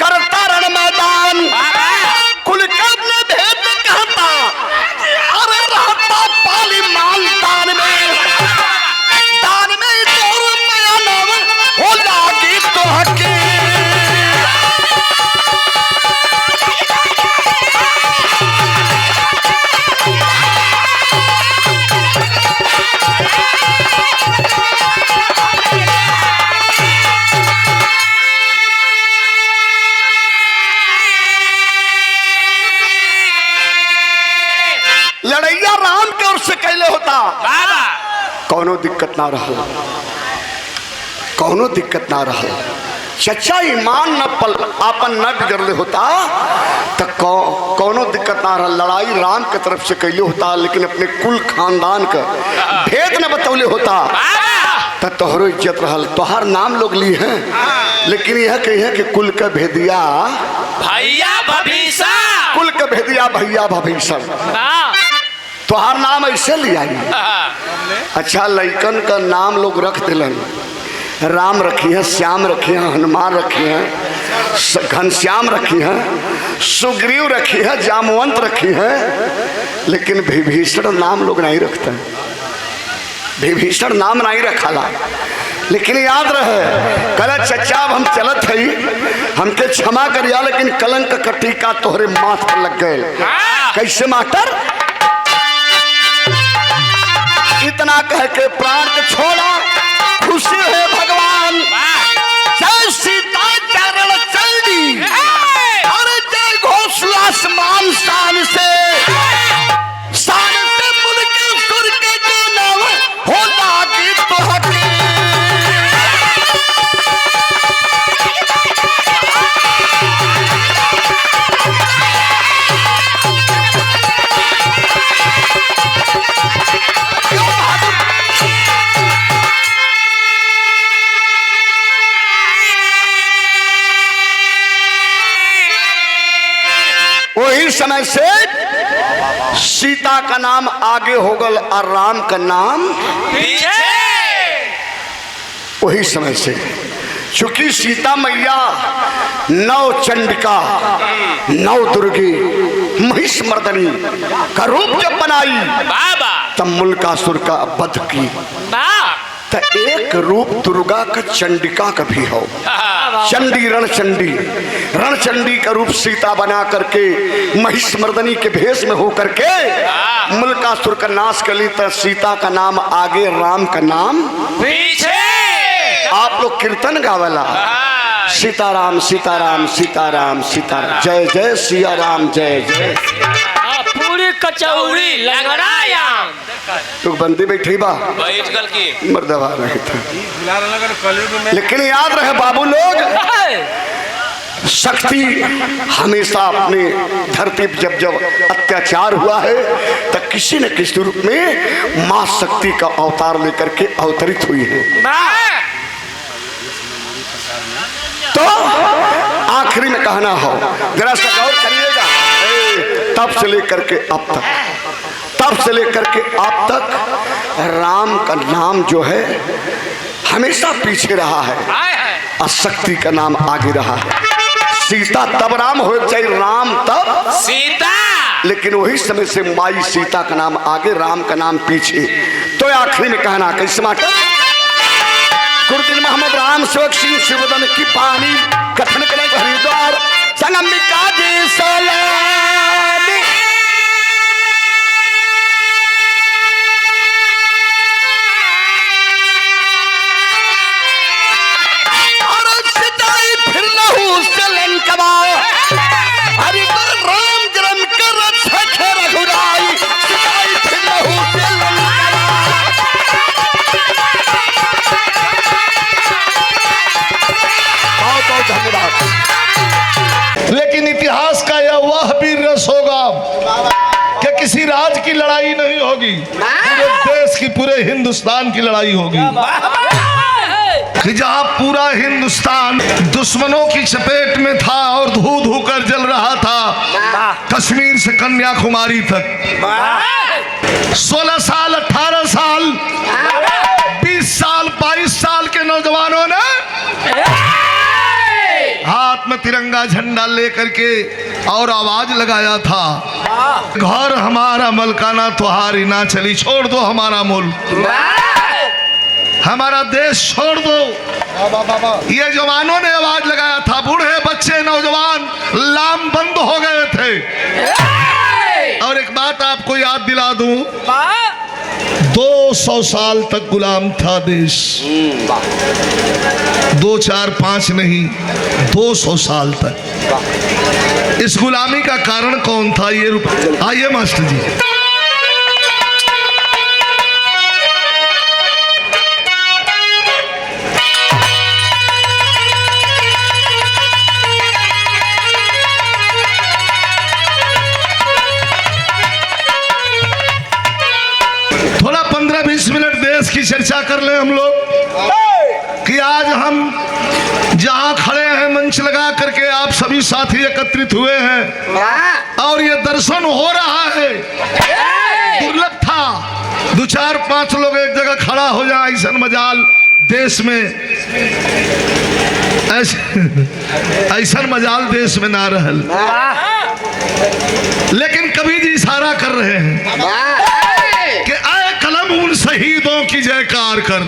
करता रण मैदान, कुल के अपने भेद कहता अरे रहता पाली माल दान में तोर माया नाम हो लागी तो हकी। लड़ैया राम के ओर से कैले होता कौनो दिक्कत ना रहा, कौनो दिक्कत ना रहा। चचा ईमान न पल आपन न बिगड़ले होता तो कौनो दिक्कत ना रहा। लड़ाई राम के तरफ से कैले होता लेकिन अपने कुल खानदान का भेद न बतौले होता तो तोहरो इज्जत रहल। तोहार नाम लोग ली हैं लेकिन यह कही कि कुल का भेदिया भैया भभीसा, कुल का भेदिया भैया भभीषण, तोहार नाम ऐसे लिया। अच्छा लइकन का नाम लोग रख दिलन, राम रखी है, श्याम रखी है, हनुमान रखी है, घनश्याम रखी है, सुग्रीव रखी है, जामवंत रखी है, लेकिन विभीषण नाम लोग नहीं रखते। विभीषण नाम नहीं रखाला। लेकिन याद रहे कल चचा हम चलत है हमके क्षमा करिया लेकिन कलंक का टीका तोहरे माथ पर लग गए। कैसे मास्टर? इतना कह के प्राण को छोड़ा, खुशी है भगवान जय सीता चरण चंडी, अरे जय घोषला आसमान शान से मुल्क सुर के जो नाम हो लागी तो हकी। वही समय से सीता का नाम आगे हो गल और राम का नाम पीछे। वही समय से चूंकि सीता मैया नौ चंडिका नौ दुर्गी महिष मर्दनी का रूप जब बनाई तब मुल्कासुर का वध की। तो एक रूप दुर्गा का चंडिका का भी हो, चंडी रणचंडी, रणचंडी का रूप सीता बना करके महिष मर्दनी के भेष में हो करके मुल्कासुर का नाश कर ली। तो सीता का नाम आगे, राम का नाम पीछे। आप लोग कीर्तन गावला सीताराम सीताराम सीताराम सीताराम, जय जय सिया राम जय जय। पूरी कचौड़ी लंगड़ायाम तो बंदी बैठी बा बैठ गल की मर्दवा रहे थे। लेकिन याद रहे बाबू लोग, शक्ति हमेशा अपने धरती पर जब जब अत्याचार हुआ है तो किसी न किसी रूप में मां शक्ति का अवतार लेकर के अवतरित हुई है। तो आखिरी में कहना हो जरा सा गौर करिएगा, तब से लेकर के अब तक, तब से लेकर के अब तक राम का नाम जो है हमेशा पीछे रहा है और शक्ति का नाम आगे रहा है। सीता तब राम हो चाहे राम तब सीता, लेकिन वही समय से माई सीता का नाम आगे, राम का नाम पीछे। तो आखिरी में कहना कैसे मास्टर? गुरुदिन मोहम्मद राम सेवक सिंह शिवदन की पानी कथन करें हरिद्वार संगमिका जी सलामी। और सिताई फिर लहू से लंकवा, हरिद्वार राम जन्म कर रक्षा रघुराई, सिताई फिर लहू से लंकवा। लेकिन इतिहास का यह वह भी रस होगा कि किसी राज्य की लड़ाई नहीं होगी, पूरे देश की, पूरे हिंदुस्तान की लड़ाई होगी। कि जहां पूरा हिंदुस्तान दुश्मनों की चपेट में था और धू धू कर जल रहा था, कश्मीर से कन्याकुमारी तक 16 साल 18 साल 20 साल 22 साल के नौजवानों ने तिरंगा झंडा लेकर के और आवाज लगाया था, घर हमारा मलकाना तुहारी ना चली, छोड़ दो हमारा मुल्क, हमारा देश छोड़ दो। ये जवानों ने आवाज लगाया था, बूढ़े बच्चे नौजवान लाम बंद हो गए थे। और एक बात आपको याद दिला दूं, 200 साल तक गुलाम था देश, 2, 4, 5 नहीं, 200 साल तक। इस गुलामी का कारण कौन था? ये आइए मास्टर जी। थोड़ा 15-20 मिनट देश की चर्चा कर ले हम लोग कि आज हम जहां खड़े हैं मंच लगा करके आप सभी साथी एकत्रित हुए हैं और ये दर्शन हो रहा है। दुर्लभ था 2, 4, 5 लोग एक जगह खड़ा हो जाए, ऐसा मजाल देश में ऐसा मजाल देश में ना रहल। लेकिन कवि जी इशारा कर रहे हैं कि आए कलम उन शहीदों की जयकार कर,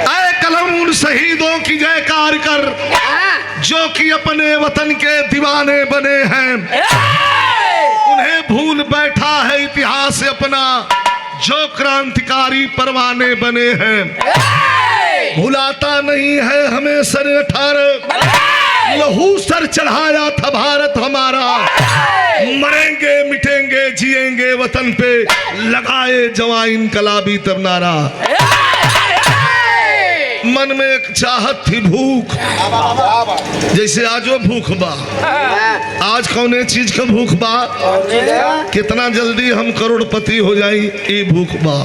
आए कलम उन शहीदों की जयकार कर जो कि अपने वतन के दीवाने बने हैं। उन्हें भूल बैठा है इतिहास अपना, जो क्रांतिकारी परवाने बने हैं। भुलाता नहीं है हमें सन 18, लहू सर चढ़ाया था भारत हमारा। मरेंगे मिटेंगे जिएंगे वतन पे, लगाए जवां इनकलाबी तब नारा। मन में एक चाहत थी भूख, जैसे आजो भूख बा। आज कौने चीज का भूख बा? कितना जल्दी हम करोड़पति हो जाई, ये भूख बा।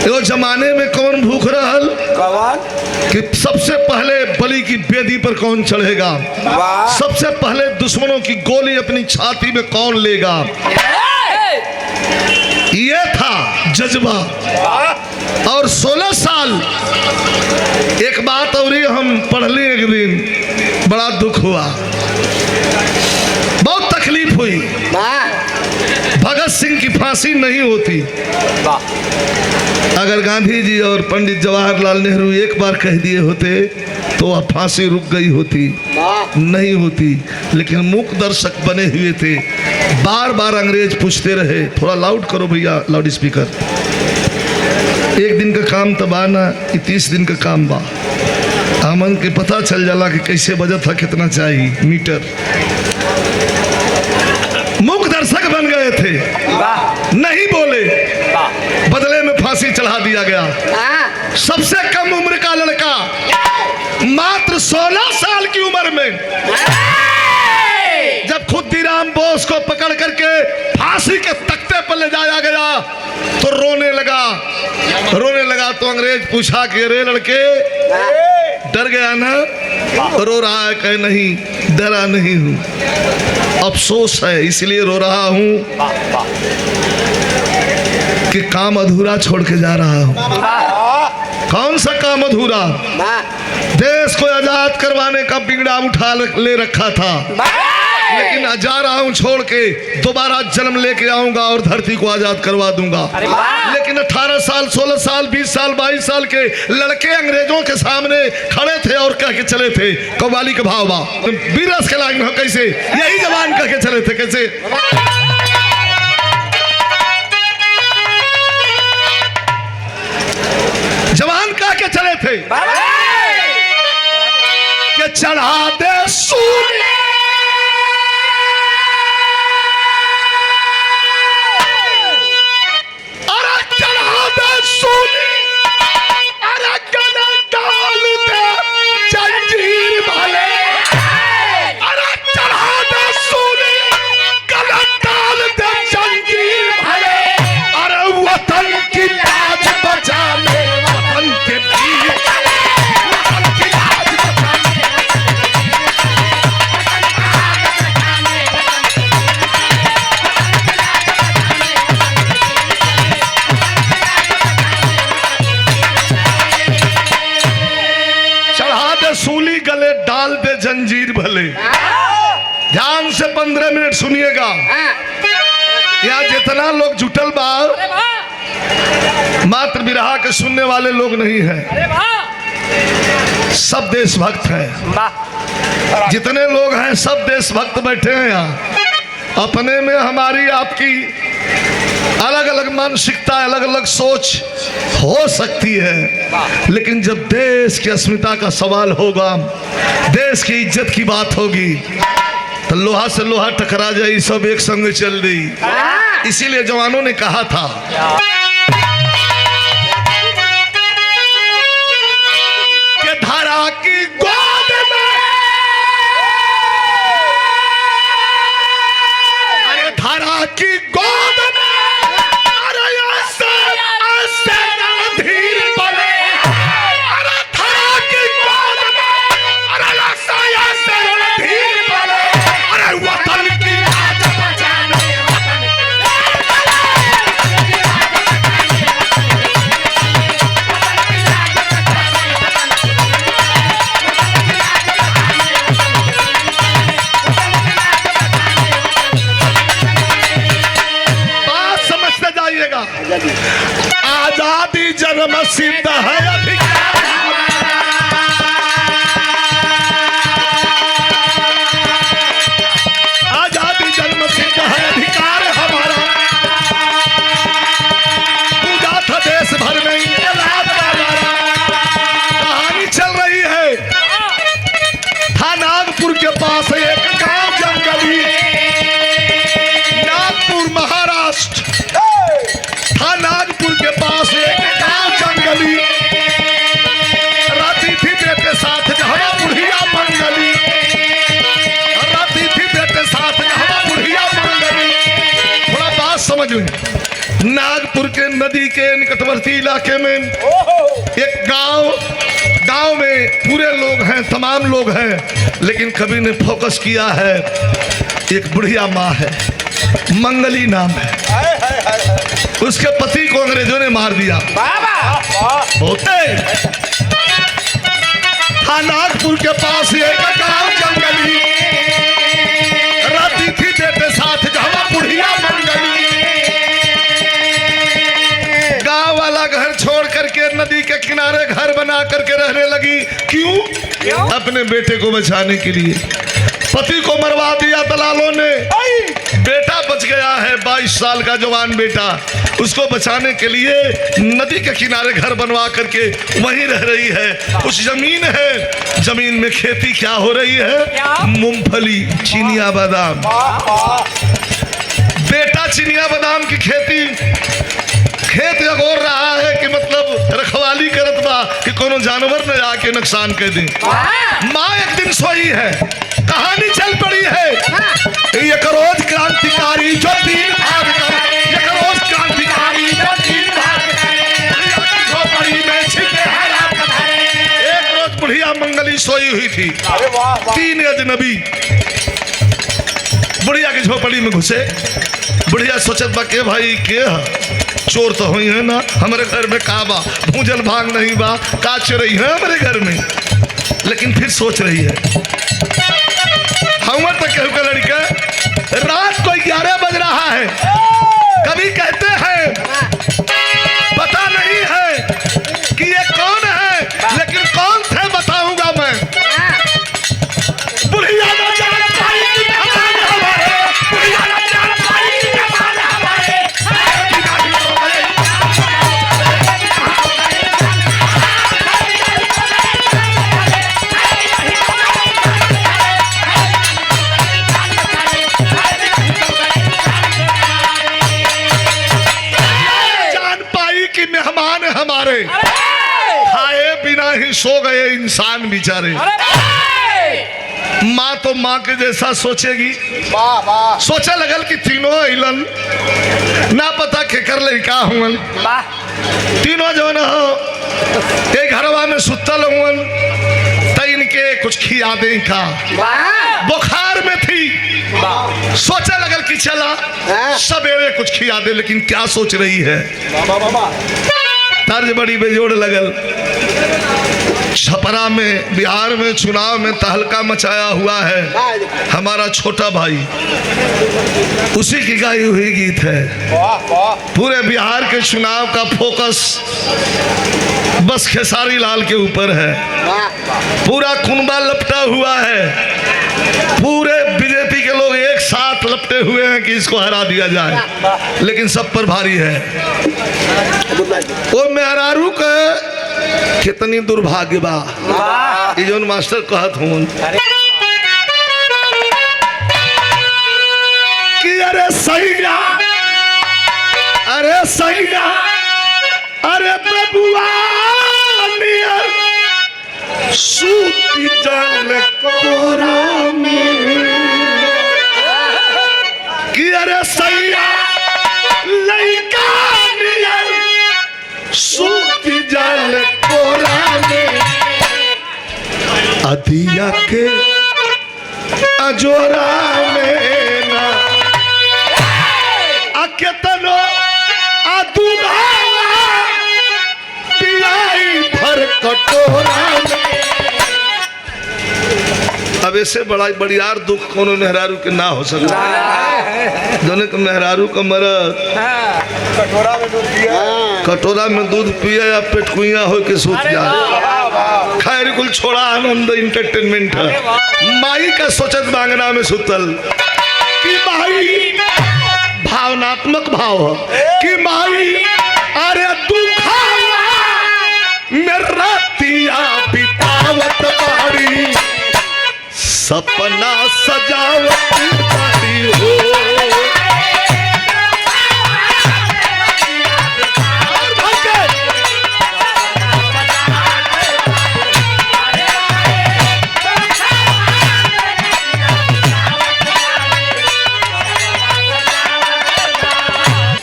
यो जमाने में कौन भूख रहल कि सबसे पहले बलि की बेदी पर कौन चढ़ेगा, सबसे पहले दुश्मनों की गोली अपनी छाती में कौन लेगा। ये था जज्बा। और 16 साल एक बात और हम पढ़ ली एक दिन, बड़ा दुख हुआ, बहुत तकलीफ हुई। भगत सिंह की फांसी नहीं होती। अगर गांधी जी और पंडित जवाहरलाल नेहरू एक बार कह दिए होते तो वह फांसी रुक गई होती, नहीं होती। लेकिन मूक दर्शक बने हुए थे, बार बार अंग्रेज पूछते रहे। थोड़ा लाउड करो भैया, लाउड स्पीकर। एक दिन का काम तबा ना, 30 दिन का काम बा। हमन के पता चल जाला कि कैसे बजट था, कितना चाहिए मीटर। मूक दर्शक बन गए थे, नहीं बोले, बदले में फांसी चढ़ा दिया गया। सबसे कम उम्र का लड़का मात्र 16 साल की उम्र में जब खुदीराम बोस को पकड़ करके फांसी के तख्ते पर ले जाया गया तो रोने लगा। तो अंग्रेज पूछा कि अरे लड़के डर गया ना? रो रहा है? कहे नहीं, डरा नहीं हूं, अफसोस है इसलिए रो रहा हूं कि काम अधूरा छोड़ के जा रहा हूं। कौन सा काम अधूरा? देश को आजाद करवाने का बिगड़ा उठा ले रखा था, लेकिन जा रहा हूं छोड़ के, दोबारा जन्म लेके आऊंगा और धरती को आजाद करवा दूंगा। लेकिन 18 साल 16 साल 20 साल 22 साल के लड़के अंग्रेजों के सामने खड़े थे और कह के चले थे, कव्वाली के भाव बा, बीरस के लाइन हो कैसे, यही जवान कह के चले थे कैसे। जवान कह के चले थे कि चढ़ा दे सूर्य भले। ध्यान से 15 मिनट सुनिएगा। यहाँ जितना लोग जुटल बा मात्र बिरहा के सुनने वाले लोग नहीं है, सब देशभक्त हैं। जितने लोग हैं सब देशभक्त बैठे हैं यहाँ। अपने में हमारी आपकी अलग अलग मानसिकता, अलग अलग सोच हो सकती है, लेकिन जब देश की अस्मिता का सवाल होगा, देश की इज्जत की बात होगी, तो लोहा से लोहा टकरा जाए, सब एक संग चल रही। इसीलिए जवानों ने कहा था कि धारा की गोद में, अरे धारा की गोद में, अरे ऐसे ऐसे रणधीर बने, अरे धारा की गोद में, अरे ऐसे ऐसे रणधीर बने, अरे वतन की लाज बचाने, बात समझते जाइएगा। आजादी जन्म सिद्ध है अधिकार, आजादी जन्म सिद्ध है अधिकार हमारा। पूजा था देश भर में इनकलाब का नारा। कहानी चल रही है, था नागपुर के पास एक गांव जंगली, नागपुर महाराष्ट्र। था नागपुर के पास एक गांव जंगली, रहती थी बेटे साथ जहवा बुढ़िया मंगली, रहती थी बेटे साथ जहवा बुढ़िया मंगली। थोड़ा बात समझ में। नागपुर के नदी के निकटवर्ती इलाके में एक गांव में पूरे लोग हैं, तमाम लोग हैं, लेकिन कभी ने फोकस किया है, एक बुढ़िया माँ है, मंगली नाम है। उसके पति को अंग्रेजों ने मार दिया। होते था नागपुर के पास एक गांव जंगली, रहती थी बेटे साथ जहवा बुढ़िया मंगली। गांव वाला घर छोड़ करके नदी के किनारे घर बना करके रहने लगी। क्यों? अपने बेटे को बचाने के लिए। पति को मरवा दिया दलालों ने, बेटा बच गया है, 22 साल का जवान बेटा। उसको बचाने के लिए नदी के किनारे घर बनवा करके वहीं रह रही है। कुछ जमीन है, जमीन में खेती क्या हो रही है? मूंगफली, चिनिया बादाम। बेटा चिनिया बादाम की खेती, खेत जगोर रहा है कि मतलब रखवाली करत बा कि कोनो जानवर न आके नुकसान कर दे। माँ एक दिन सोई है, कहानी चल पड़ी है। एक रोज क्रांतिकारी जो तीन भाग कर, एक रोज क्रांतिकारी जो तीन भाग कर, झोपड़ी में छिपे हरा पत्थर। एक रोज बुढ़िया मंगली सोई हुई थी, तीन अजनबी बुढ़िया की झोपड़ी में घुसे। बुढ़िया सोचत बा के भाई के चोर तो हुई है ना, हमारे घर में का बा, भूजल भांग नहीं बा, का चोरई है हमारे घर में। लेकिन फिर सोच रही है, हम तक कहू का लड़का, रात को 11 बज रहा है, कभी कहते हैं पता नहीं है कि ये कौन है, लेकिन कौन थे बताऊंगा मैं। बुढ़िया न जान पाई कि मेहमान हमारे, बुढ़िया न जान पाई कि मेहमान हमारे, मेहमान हमारे। खाए बिना ही सो गए इंसान बेचारे। माँ तो माँ के जैसा सोचेगी। सोचा लगल कि तीनों अइलन, ना पता केकर लड़का हुअन, तीनों जो न एक घरवा में सुतल हुअन, तो इनके कुछ खिया दे का। बुखार में थी, सोचा लगल कि चला सवेरे कुछ खिया दे, लेकिन क्या सोच रही है, तर्ज बड़ी बेजोड़ लगल। छपरा में बिहार में चुनाव में तहलका मचाया हुआ है हमारा छोटा भाई, उसी की गाई हुई गीत है। पूरे बिहार के चुनाव का फोकस बस खेसारी लाल के ऊपर है। पूरा कुनबा लपटा हुआ है, पूरे बीजेपी के लोग एक साथ लपटे हुए हैं कि इसको हरा दिया जाए, लेकिन सब पर भारी है। वो मेहरारू का कितनी दुर्भाग्य बा, ये जो मास्टर कहत हूँ कि अरे सैया, अरे सैया, अरे बबुआ सूती जल कोरा में कि अरे सैया लइका सूती जल कोरा में अदिया के अजोरा में ना अकेतनो अदुधावा पिलाई भर कटोरा में। अब ऐसे बड़ा बड़ियार दुख कोनो मेहरारू के ना हो सकता। दोनों के मेहरारू का मरद कटोरा में दूध पिया या पेटकुइया हो के सूत जाए। खैर कुल छोड़ा, आनंद इंटरटेनमेंट है। माई का सोचत बांगना में सुतल कि माई, भावनात्मक भाव कि माई अरे दुखा मेरा तिया बितावत बाड़ी सपना सजावत बाड़ी हो।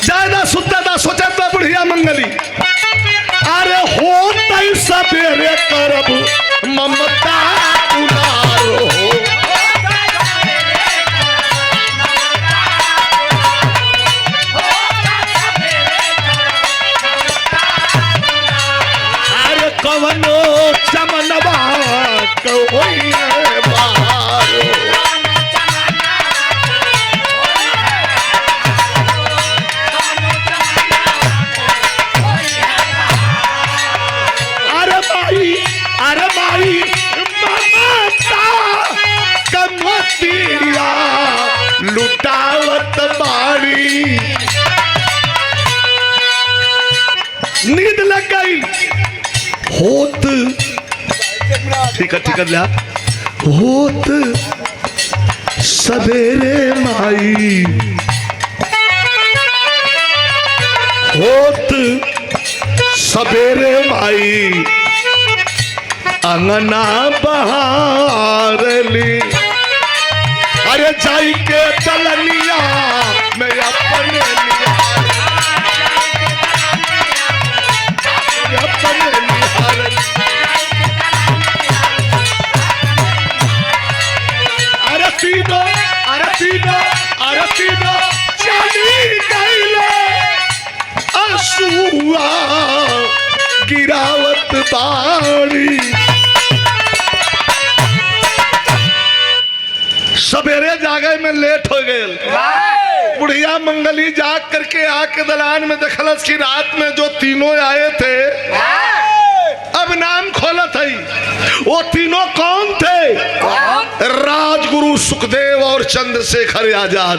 ज्यादा सुता था सोचा था बुढ़िया मंगली, अरे हो तई सवेरे करब ममता उनारो हो। अरे कवनो चमनवा कोई बारो, अरे भाई ममता कमतिया लुटावत बाड़ी। नींद लग गई होत, ठीक है लिया, होत सवेरे माई, होत सवेरे माई अंगना बहारली। अरे जाई के चलनिया मैं अपने अरे पीनो, अरे पीनो, अरे पीनो चली गईले असुआ गिरावत बाड़ी। सवेरे जागे में लेट हो गए। बुढ़िया मंगली जाग करके आके दलान में देखलस कि रात में जो तीनों आए थे अब नाम खोलत है। वो तीनों कौन थे? राजगुरु सुखदेव और चंद्रशेखर आजाद।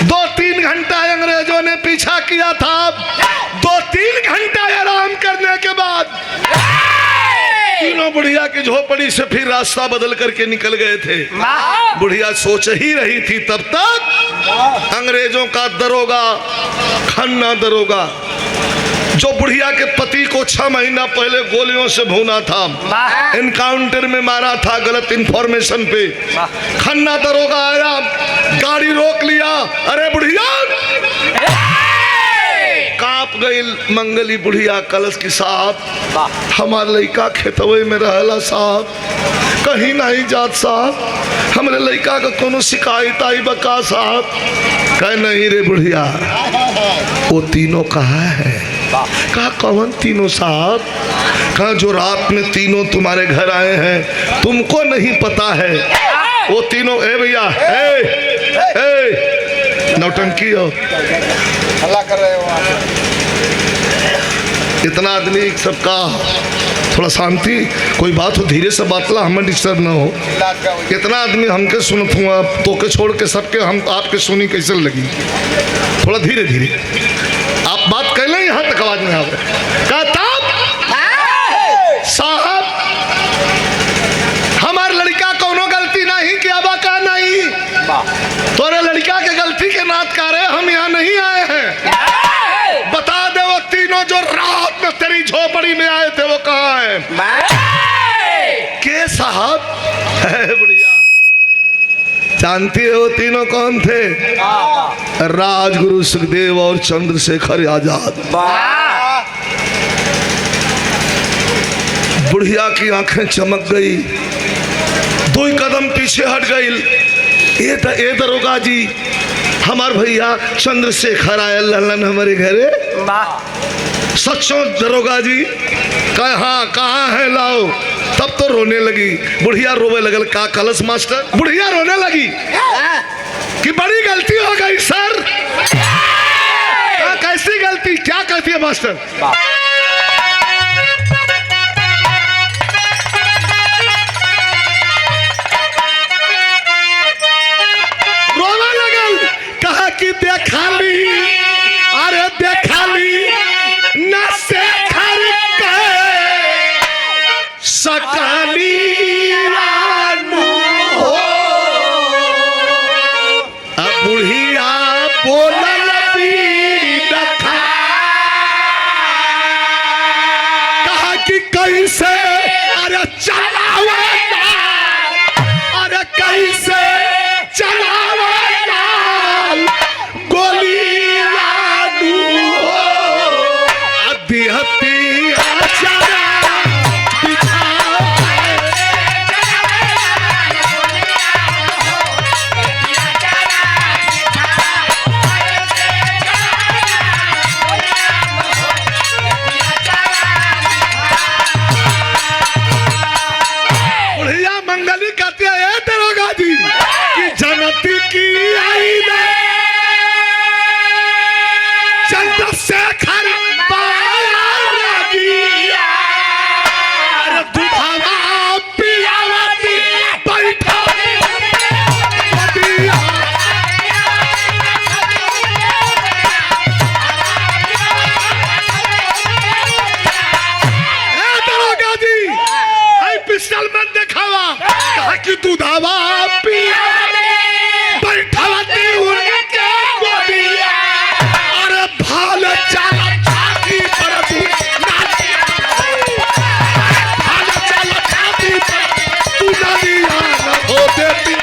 2-3 घंटा अंग्रेजों ने पीछा किया था। 2-3 घंटा आराम करने के बाद तीनों बुढ़िया की झोपड़ी से फिर रास्ता बदल करके निकल गए थे। बुढ़िया सोच ही रही थी तब तक अंग्रेजों का दरोगा, खन्ना दरोगा, जो बुढ़िया के पति को 6 महीना पहले गोलियों से भूना था, एनकाउंटर में मारा था गलत इंफॉर्मेशन पे, खन्ना दरोगा आया, गाड़ी रोक लिया। अरे बुढ़िया, कांप गई मंगली बुढ़िया कलश की साहब, हमारे लड़का खेतवे में रहला साहब, कहीं नहीं जात साहब, हमारे लड़का का कोनो शिकायत आई बका साहब? कह नहीं रे बुढ़िया, वो तीनों कहाँ है? कहा कौन तीनों साहब? कहा जो रात में तीनों तुम्हारे घर आए हैं, तुमको नहीं पता है वो तीनों। ए भैया, ए नौटंकी हो, हल्ला कर रहे हो आप। इतना आदमी सबका थोड़ा शांति, कोई बात हो धीरे से बात ला, हमें डिस्टर्ब ना हो। इतना आदमी हमके सुनत हुआ, तो के छोड़ के सबके हम आपके सुनी कैसे लगी? थोड़ा धीरे धीरे आप बात कर लें, यहाँ तक आवाज में आवे। कहता साहब हमार लड़का कोनो गलती नहीं किया, का नहीं तोरे लड़का के गलती के नात करे हम यहाँ नहीं आए हैं। बता दे वो तीनों जो रात में तेरी झोपड़ी में आए थे वो कहाँ है? के साहब है बढ़िया, जानती है वो तीनों कौन थे? राजगुरु सुखदेव और चंद्रशेखर आजाद। बुढ़िया की आंखें चमक गई, 2 कदम पीछे हट गई। ये दरोगा जी, हमार भैया चंद्रशेखर आए ललन हमारे घरे। सचो दरोगा जी? कहाँ है लाओ? तब तो रोने लगी बुढ़िया, रोवे लगल। का कलश मास्टर? बुढ़िया रोने लगी कि बड़ी गलती हो गई सर। कैसी गलती? क्या कहती है मास्टर? रोने लगल, कहा कि देखा ली, अरे देखा ली न शेखर सकाली हो। अब बुढ़िया बोलल भी देखा, कहा कि कैसे अरे चलावेला, अरे कैसे चलावेला गोली लाडू हो। अभी हती आचारा चंद्रशेखर पिस्टल में दिखावा, कहा कि दूधावा पिया बैठावती उनके गोदिया, अरे भाल चाला छाती पर तू भाल चाला छाती पर तू नालिया न हो देती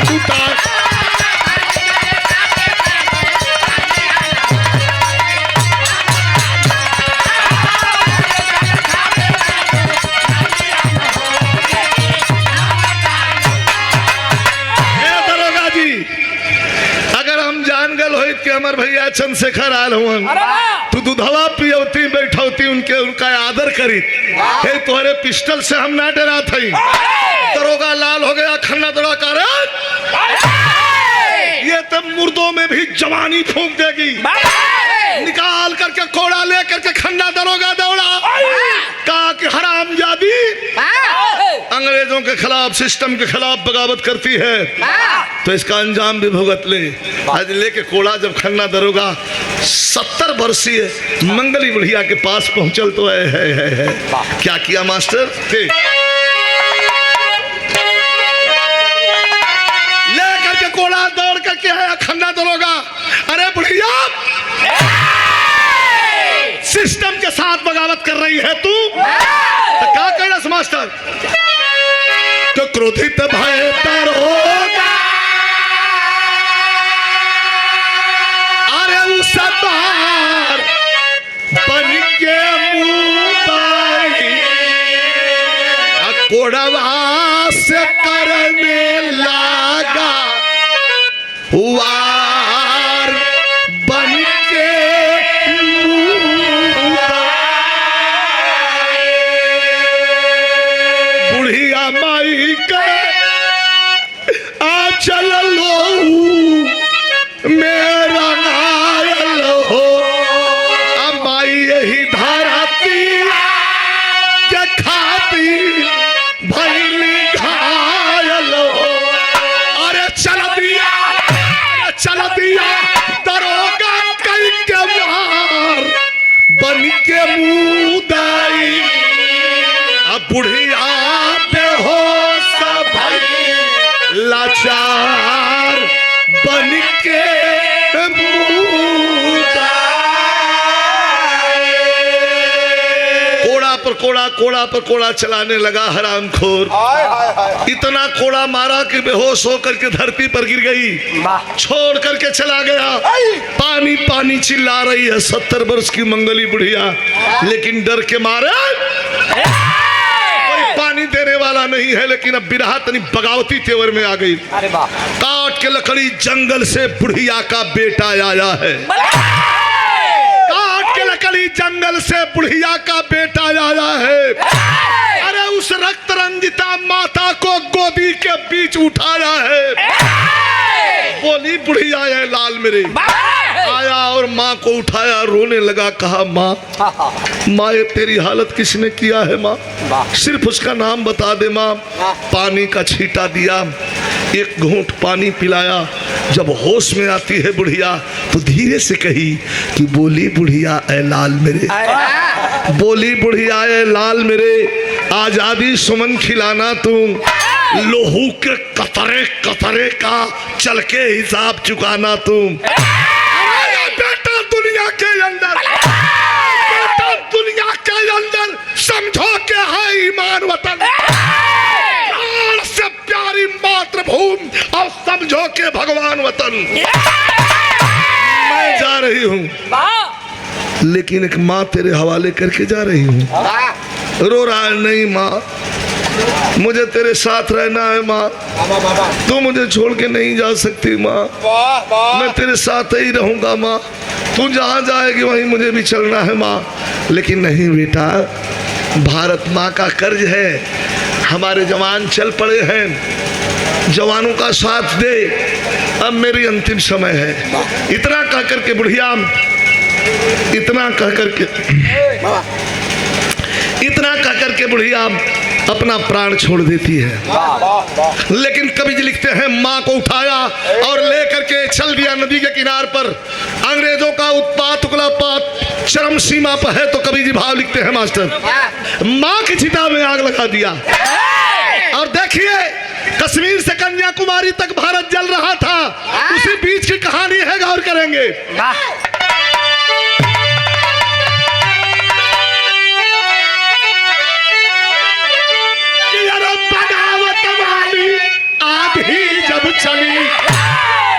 लूटा। हमार भैया चंद्रशेखर आल हुआ, तू दूधवा पियौती बैठौती उनका आदर करी, तोहरे पिस्टल से हम ना डरा थी। दरोगा लाल हो गया, खन्ना दौड़ा कर ये तो मुर्दों में भी जवानी फूंक देगी। निकाल करके कोड़ा ले करके खन्ना दरोगा दौड़ा, कहा कि हरामजादी अंग्रेजों के खिलाफ, सिस्टम के खिलाफ बगावत करती है तो इसका अंजाम भी भुगत ले। आज लेके कोड़ा जब खन्ना दरोगा 70 वर्षीय मंगली बुढ़िया के पास पहुंचल तो है। क्या किया मास्टर? ले करके कोड़ा दौड़ करके है खन्ना दरोगा, अरे बुढ़िया सिस्टम के साथ बगावत कर रही है तू, तो क्या कह रहा मास्टर? तो क्रोधित भय दरोगा अरे उस बार बन के कोड़वा से करने लगा वार बन के बुढ़िया बेहोश भई लाचार बन के कोड़ा पर कोड़ा चलाने लगा हरामखोर। इतना कोड़ा मारा कि बेहोश होकर के धरती पर गिर गई, छोड़ करके चला गया। पानी पानी चिल्ला रही है 70 वर्ष की मंगली बुढ़िया, लेकिन डर के मारे कोई पानी देने वाला नहीं है। लेकिन अब बिरहा तनी बगावती तेवर में आ गई। काट के लकड़ी जंगल से बुढ़िया का बेटा आया है। काट के लकड़ी जंगल से बुढ़िया का बेटा आया है। अरे उस रक्त रंजिता माता को गोदी के बीच उठाया है। बोली बुढ़िया है लाल मेरे, आया और माँ को उठाया, रोने लगा। कहा माँ, माँ ये तेरी हालत किसने किया है माँ? सिर्फ उसका नाम बता दे माँ। पानी का छींटा दिया, एक घूंट पानी पिलाया। जब होश में आती है बुढ़िया तो धीरे से कही कि बोली बुढ़िया ऐ लाल मेरे, बोली बुढ़िया ऐ लाल मेरे, आजादी सुमन खिलाना तुम, लोहू के कतरे कतरे का चल के हिसाब चुकाना तुम। बेटा दुनिया के अंदर, बेटा दुनिया के अंदर समझो के है ईमान वतन, प्राण से प्यारी मातृभूमि और समझो के भगवान वतन। मैं जा रही हूँ, लेकिन एक माँ तेरे हवाले करके जा रही हूँ। रो रहा है, नहीं माँ मुझे तेरे साथ रहना है माँ, तू मुझे छोड़ के नहीं जा सकती माँ, मैं तेरे साथ ही रहूंगा माँ, तू जहाँ जाएगी वहीं मुझे भी चलना है माँ। लेकिन नहीं बेटा, भारत माँ का कर्ज है, हमारे जवान चल पड़े हैं, जवानों का साथ दे, अब मेरी अंतिम समय है। इतना कह करके बुढ़िया, इतना कह करके बुढ़िया अपना प्राण छोड़ देती है। लेकिन कवि जी लिखते हैं माँ को उठाया और लेकर के चल दिया नदी के किनार पर। अंग्रेजों का उत्पात उगलापात चरम सीमा पर है तो कवि जी भाव लिखते हैं मास्टर, माँ की चिता में आग लगा दिया। और देखिए कश्मीर से कन्याकुमारी तक भारत जल रहा था, उसी बीच की कहानी है, गौर करेंगे। आधी जब चली,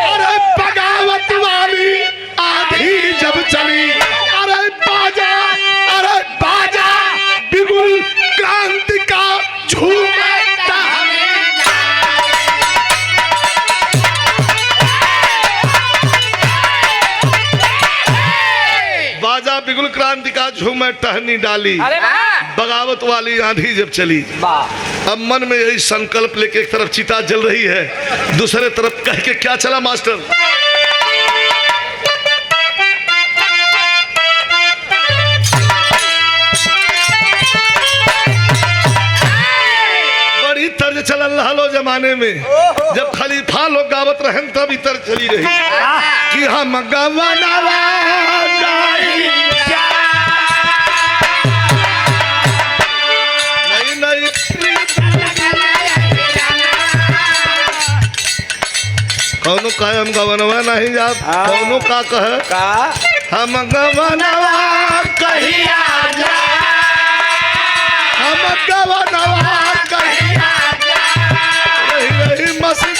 अरे बगावत वाली आधी जब चली, अरे बाजा बिगुल क्रांति का झूमता। बाजा बिगुल क्रांति का झूम टहनी डाली, बगावत वाली आंधी जब चली। अब मन में यही संकल्प लेके एक तरफ चिता जल रही है, दूसरे तरफ कह के क्या चला मास्टर, बड़ी तर्ज चल लो जमाने में, जब खलीफा लोग गावत रहे तब तर्ज चली रही कि हम गवाना कौनो का हम गवनवा नहीं जा, कौनो का कह हम गवनवा कहिया जा, हम गवनवा कहिया जा, रही मस्जिद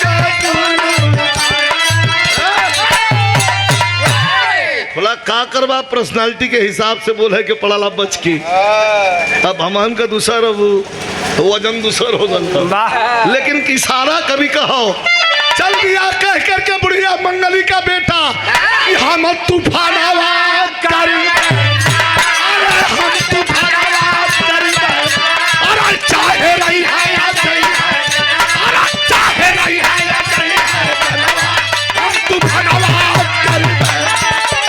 बोला का करवा पर्सनालिटी के हिसाब से बोले कि पढ़ाला बच की। अब हम का दूसरा वजन दूसर हो गया, लेकिन किसारा कभी कहो चल दिया कह करके बुढ़िया मंगली का बेटा कि हम तूफान आवाज करी, अरे हम तूफान आवाज करी, अरे चाहे नहीं है या नहीं है, अरे चाहे नहीं है या नहीं है, हम तूफान आवाज करी,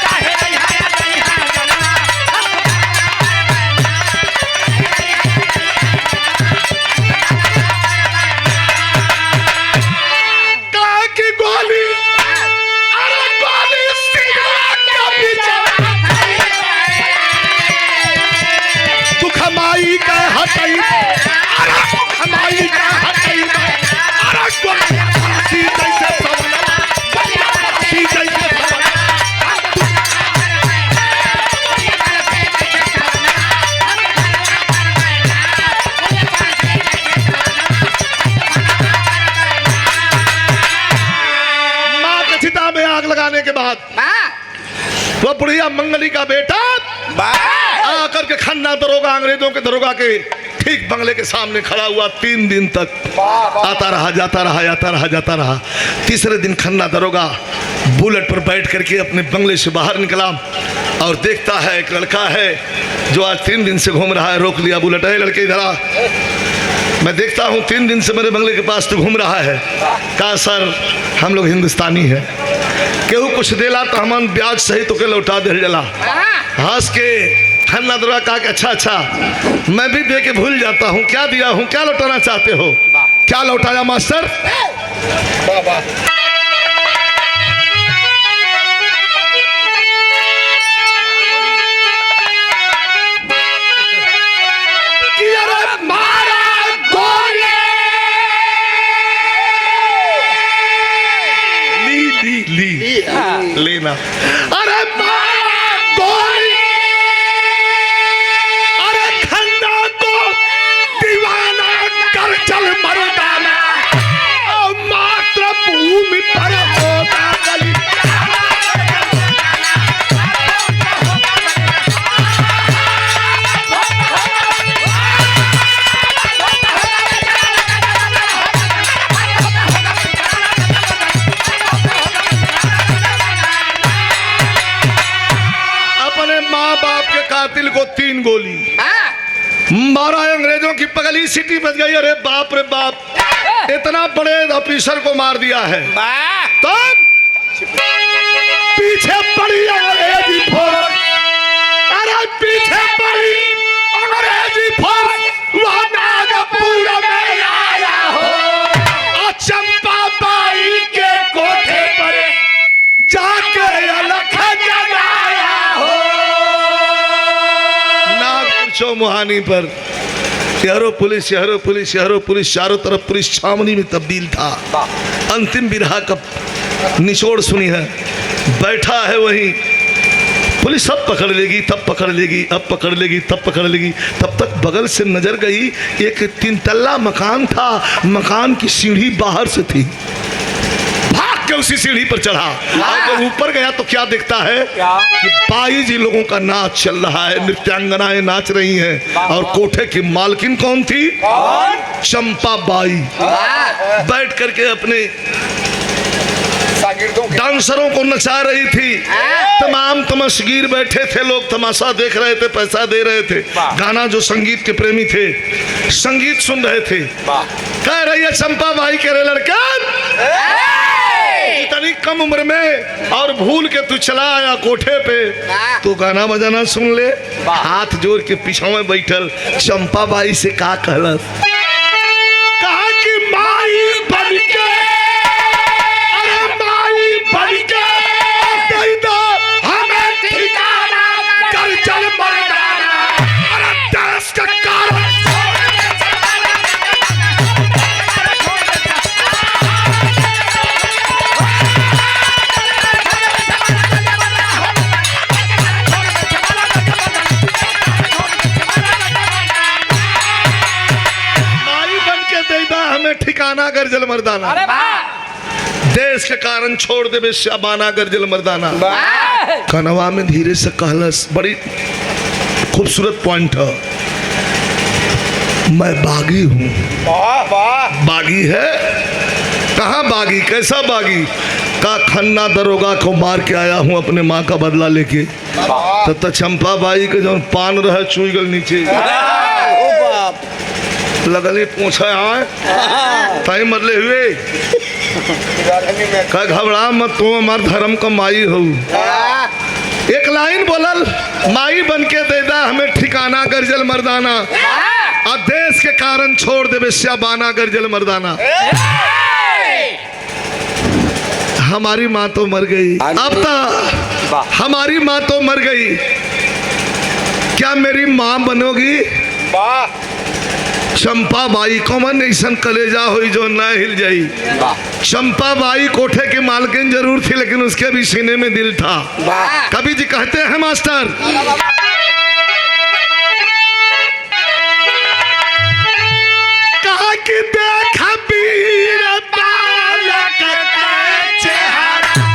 चाहे नहीं है या नहीं है, की गोली, अरे गोली सीधा के पीछे जाने के बाद वो बुढ़िया मंगली का बेटा आकर के खन्ना दरोगा, अंग्रेजों के दरोगा के ठीक बंगले के सामने खड़ा हुआ। 3 दिन तक आता रहा, जाता रहा, आता रहा, जाता रहा। तीसरे दिन खन्ना दरोगा बुलेट पर बैठ करके अपने बंगले से बाहर निकला और देखता है एक लड़का है जो आज 3 दिन से घूम रहा है। रोक लिया बुलेट, है लड़के इधर आ, मैं देखता हूँ 3 दिन से मेरे बंगले के पास तो घूम रहा है। कहा सर हम लोग हिंदुस्तानी हैं, केहू कुछ देला तो हम ब्याज सही तो के लौटा दे जला। हंस के खन्ना दरोगा कहा कि अच्छा अच्छा मैं भी दे के भूल जाता हूँ, क्या दिया हूँ, क्या लौटाना चाहते हो, क्या लौटाया मास्टर? लेना अरे गोली, अरे खन्ना को दीवाना कर चल मर्दाना, मातृभूमि पर होगा गली। कातिल को 3 गोली मारा, अंग्रेजों की पगली सिटी बच गई। अरे बाप रे बाप, इतना बड़े ऑफिसर को मार दिया है। तब पीछे पड़ी अंग्रेजी फौज, अरे पीछे पड़ी अंग्रेजी फौज, वह नागपुर में आया हो, चंपा बाई के कोठे पर जाके अलख जगाया हो। चौमुहानी पर शहरों पुलिस, शहरों पुलिस, शहरों पुलिस, चारों तरफ पुलिस छावनी में तब्दील था। अंतिम बिरहा का निचोड़ सुनी है, बैठा है वहीं, पुलिस सब पकड़ लेगी, तब पकड़ लेगी, अब पकड़ लेगी, तब पकड़ लेगी। तब तक बगल से नजर गई, एक 3 तल्ला मकान था, मकान की सीढ़ी बाहर से थी, के उसी सीढ़ी पर चढ़ा और जब ऊपर गया तो क्या देखता है कि 22 लोगों का नाच चल रहा है, नृत्यांगनाएं नाच रही हैं। और कोठे की मालकिन कौन थी? चंपा बाई बैठ करके अपने डांसरों को नचा रही थी। तमाम तमशगीर बैठे थे, लोग तमाशा देख रहे थे, पैसा दे रहे थे। गाना जो संगीत के प्रेमी थे संगीत सुन रहे थे। कह रही है चंपा बाई, कह रहे लड़का इतनी कम उम्र में और भूल के तू चला आया कोठे पे, तू गाना बजाना सुन ले। हाथ जोड़ के पीछे में बैठल चंपा बाई से का कहलस, कहा कि माई बन के, अरे माई बन के दे दो हमें ठिकाना, कर चल मर्दाना, अरे देश का कारण ठिकाना गर्जल मर्दाना, देश के कारण छोड़ देवे शाबाना गर्जल मर्दाना। कनवा में धीरे से कहलस, बड़ी खूबसूरत पॉइंट है, मैं बागी हूँ। बागी है? कहाँ बागी, कैसा बागी? का खन्ना दरोगा को मार के आया हूँ अपने माँ का बदला लेके। तो चंपा बाई के जो पान रहे चुई गल नीचे, लगली पूछा है ताई मरले हुए, का घबरा मत, तू हमार धर्म का माई हो। एक लाइन बोलल, माई बन के दे दा हमें ठिकाना गर्जल मर्दाना, और देश के कारण छोड़ दे शाबाना गर्जल मर्दाना। हमारी माँ तो मर गई, अब तो हमारी माँ तो मर गई, क्या मेरी माँ बनोगी? चंपा बाई कौन ऐसा कलेजा हुई जो ना हिल जाई। चंपा बाई कोठे की मालकिन जरूर थी, लेकिन उसके भी सीने में दिल था। कवि जी कहते हैं मास्टर, कहा कि देख वीर बालक का चेहरा,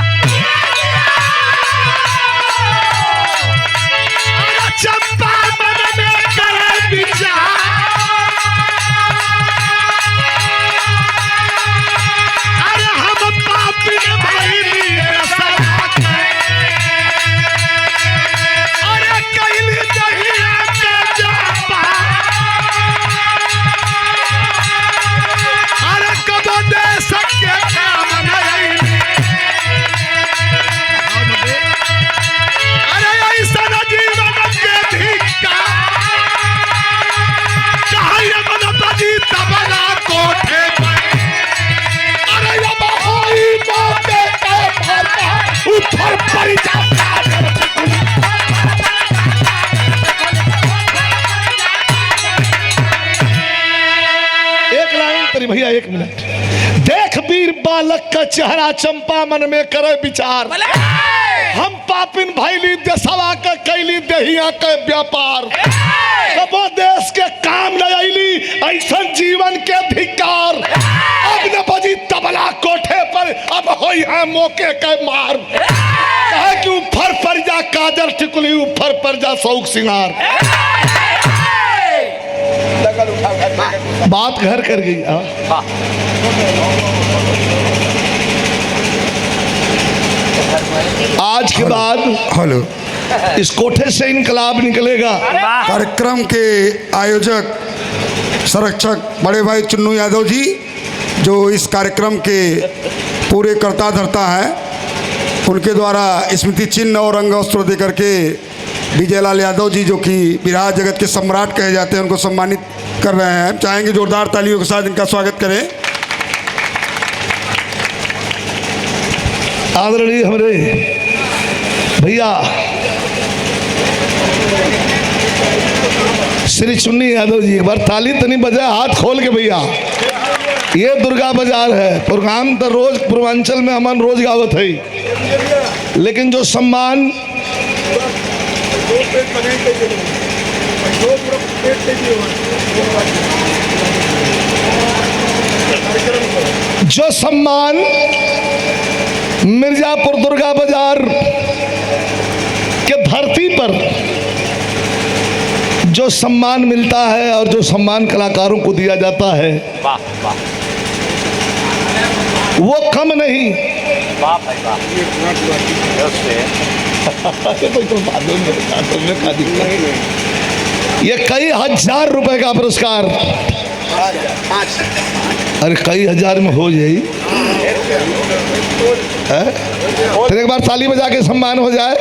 मिनट। देख वीर बालक का चेहरा, चंपा मन में करे विचार। हम पापिन भैली देशवा के कैली दहिया के व्यापार। वो देश के काम न आईली ऐसा जीवन के धिक्कार। अब न बजी तबला कोठे पर, अब होई है मौके के मार। कहे कि ऊपर पर जा काजर टिकुली, ऊपर पर जा शौक सिंगार। बात घर कर गई। आज के बाद हेलो, इस कोठे से इनकलाब निकलेगा। कार्यक्रम के आयोजक संरक्षक बड़े भाई चुन्नू यादव जी, जो इस कार्यक्रम के पूरे कर्ता धर्ता है, उनके द्वारा स्मृति चिन्ह और अंग वस्त्र देकर के विजय लाल यादव जी, जो कि बिरहा जगत के सम्राट कहे जाते हैं, उनको सम्मानित कर रहे हैं। चाहेंगे जोरदार तालियों के साथ इनका स्वागत करें। आदरणीय हमारे भैया श्री चुन्नी यादव जी, एक बार ताली तो नहीं बजाए, हाथ खोल के भैया। ये दुर्गा बाजार है, प्रोग्राम तो रोज पूर्वांचल में अमन रोज गावत है, लेकिन जो सम्मान मिर्जापुर दुर्गा बाजार के धरती पर जो सम्मान मिलता है और जो सम्मान कलाकारों को दिया जाता है, वो कम नहीं। ये कई हजार रुपए का पुरस्कार, अरे कई हजार में हो जाए, फिर एक बार ताली बजा के सम्मान हो जाए।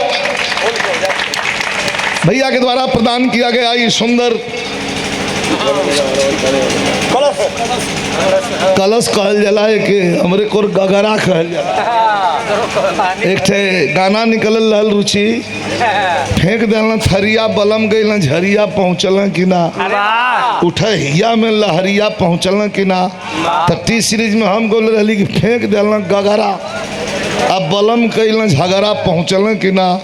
भैया के द्वारा प्रदान किया गया ये सुंदर कलश कहल जाला है कि हमरे को गगरा कहल जाला। एक ठे गाना निकल रहल रुचि, फेंक देना थरिया बलम गई ना झरिया पहुँचल कि ना, उठहिया में लहरिया पहुँचल कि ना। तो टी सीरीज में हम बोल रही कि फेंक देना गगरा, अब बलम कैल झगड़ा पहुँचल कि ना,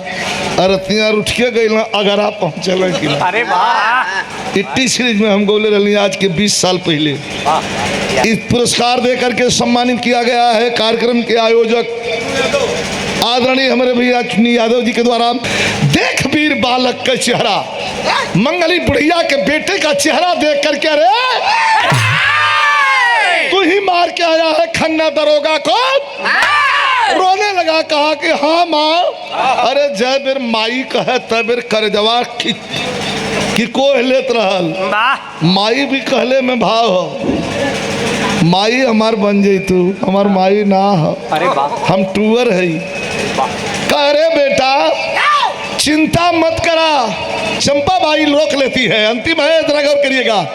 अरतियाँ उठ के गई ना अगरा पहुँचल कि ना। अरे वाह, टी सीरीज में हम बोले रही आज के 20 साल पहले। इस पुरस्कार दे करके सम्मानित किया गया है कार्यक्रम के आयोजक आदरणीय हमारे भैया चुन्नी यादव जी के द्वारा। देख वीर बालक का चेहरा, मंगली बुढ़िया के बेटे का चेहरा देख करके, अरे तू ही मार के आया है खन्ना दरोगा को। रोने लगा, कहा कि हाँ माँ। अरे जय बेर माई कहे तबेर कर जवा कि कोह लेत रहल, माई भी कहले में भाव हो। माई हमार बन जाई, तू हमार माई ना हो, हम टूअर है। कह रे बेटा चिंता मत करा, चंपा बाई रोक लेती है। अंतिम है, इतना गौर करिएगा।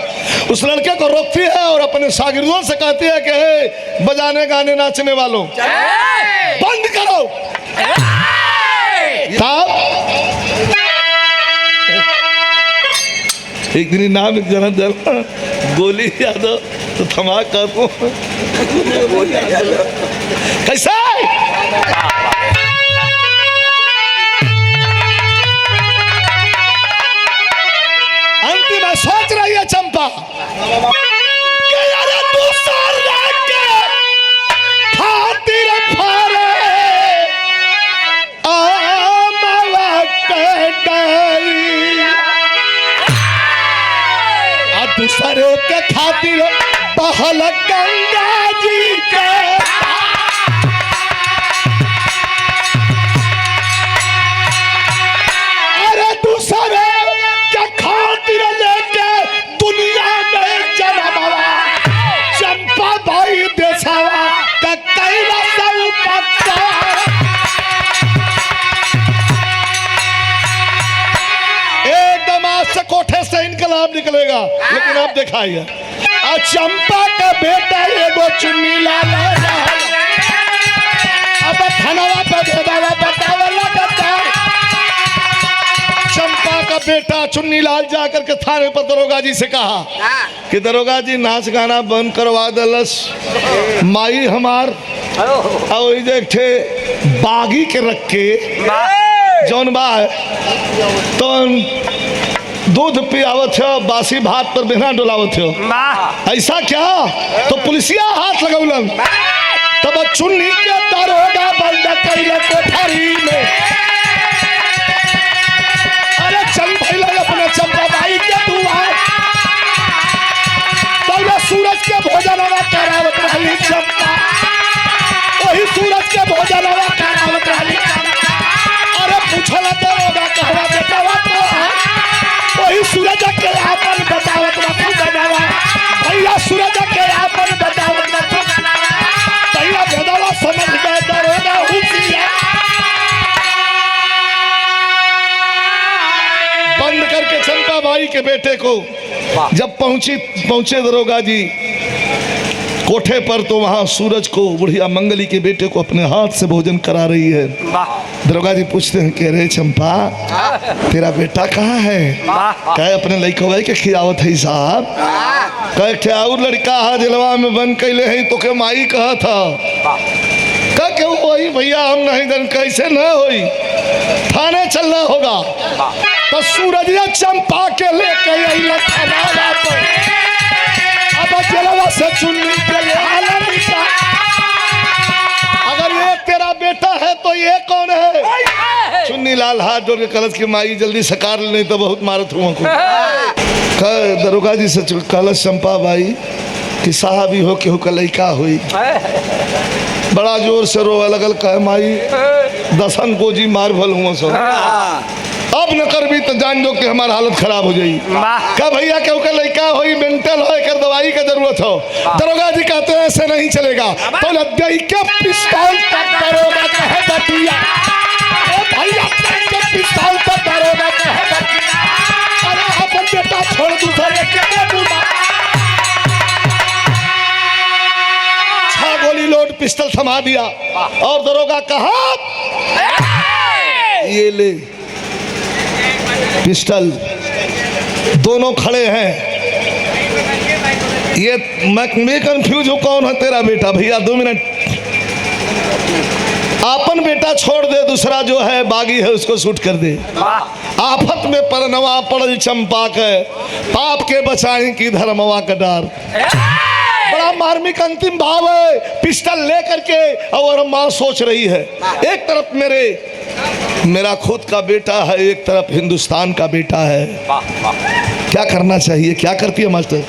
उस लड़के को रोकती है और अपने शागिर्दों से कहती है कि हे बजाने गाने नाचने वालों बंद करो। एक दिन नाम एक जना दल गोली यादव तो थमा कर कैसा अंतिम सोच रही है चंपा कि यार दूसरा के खातिर फारे आमला के डाई, आ दूसरे के खातिर बहल गंगा जी के। अरे दूसरे के खातिर लेके दुनिया में जन्मवा चंपा भाई देसावा का कैला सब पक्का। एकदम आज से कोठे से इनकलाब निकलेगा, लेकिन आप दिखाइए चंपा का बेटा एगो चुन्नी लाल अब थानावा पे भेदावा बतावला बता। चंपा का बेटा चुन्नीलाल जाकर के थाने पर दरोगा जी से कहा कि दरोगा जी नाच गाना बंद करवा दलस माई हमार और एक ठे बागी के रख के जौन बा तो दूध पियावत हो बासी भात पर बिना डुलावत हो। ऐसा क्या? तो पुलिसिया हाथ लगौलन तब चुन्नी के दरोगा बंद कैले कोठरी में। अरे चल भैया अपने चंपा भाई के दुआ पहले सूरज के भोजन करावत रहली चंपा, वही सूरज के भोजन करावत रहली चंपा। अरे पूछल दरोगा कहवा बेटावा तो वही सूरज के आपन बतावत बापू बनावा भैया सूरज के आपन बतावत बापू भैया भदवा समझ गए दरोगा हुसिया बंद करके चंपा बाई के बेटे को जब पहुंचे दरोगा जी कोठे पर तो वहां सूरज को बुढ़िया मंगली के बेटे को अपने हाथ से भोजन करा रही है। दरोगा जी पूछते हैं कह रहे चंपा तेरा बेटा कहाँ है? कहे अपने लड़का के खिलावत है साहब। कहे और लड़का है दिलवा में बन कैले है तो के माई कहा था क्यों वही भैया हम नहीं जन कैसे न होई थाने चलना होगा। तो सूरज ने चंपा के लेके अब जलवा से चुन्नी के अगर ये तेरा बेटा है तो ये कौन है? चुन्नी लाल हाथ जोड़ के कलश की माई जल्दी सकार नहीं तो बहुत मारत हुआ को। दरोगा जी से कलश चंपा भाई कि साहब ही हो केहू का लड़का हुई बड़ा जोर से रो अलग अलग कहे माई दसन को जी मार भल हुआ सो अब न कर भी तो जान दो कि हमारा हालत खराब हो जाएगी। क्या भैया क्यों का लड़का हो मेंटल हो कर दवाई का जरूरत हो। दरोगा जी कहते हैं ऐसे नहीं चलेगा तो लद्दाई के पिस्तौल तक दरोगा कहे बतिया भैया के पिस्तौल तक दरोगा कहे बतिया अरे अपन बेटा छोड़ दूसरे के दूंगा 6 गोली लोड पिस्टल थमा दिया और दरोगा कहा ये ले पिस्टल दोनों खड़े हैं। ये मैं कंफ्यूज हूं कौन है तेरा बेटा? भैया 2 मिनट आपन बेटा छोड़ दे दूसरा जो है बागी है उसको शूट कर दे। आफत में परनवा पड़ल चंपा के पाप के बचाई की धर्मवा का डार। बड़ा मार्मिक अंतिम भाव है। पिस्टल लेकर के और माँ सोच रही है एक तरफ मेरा खुद का बेटा है एक तरफ हिंदुस्तान का बेटा है। क्या करना चाहिए? क्या करती है मास्टर?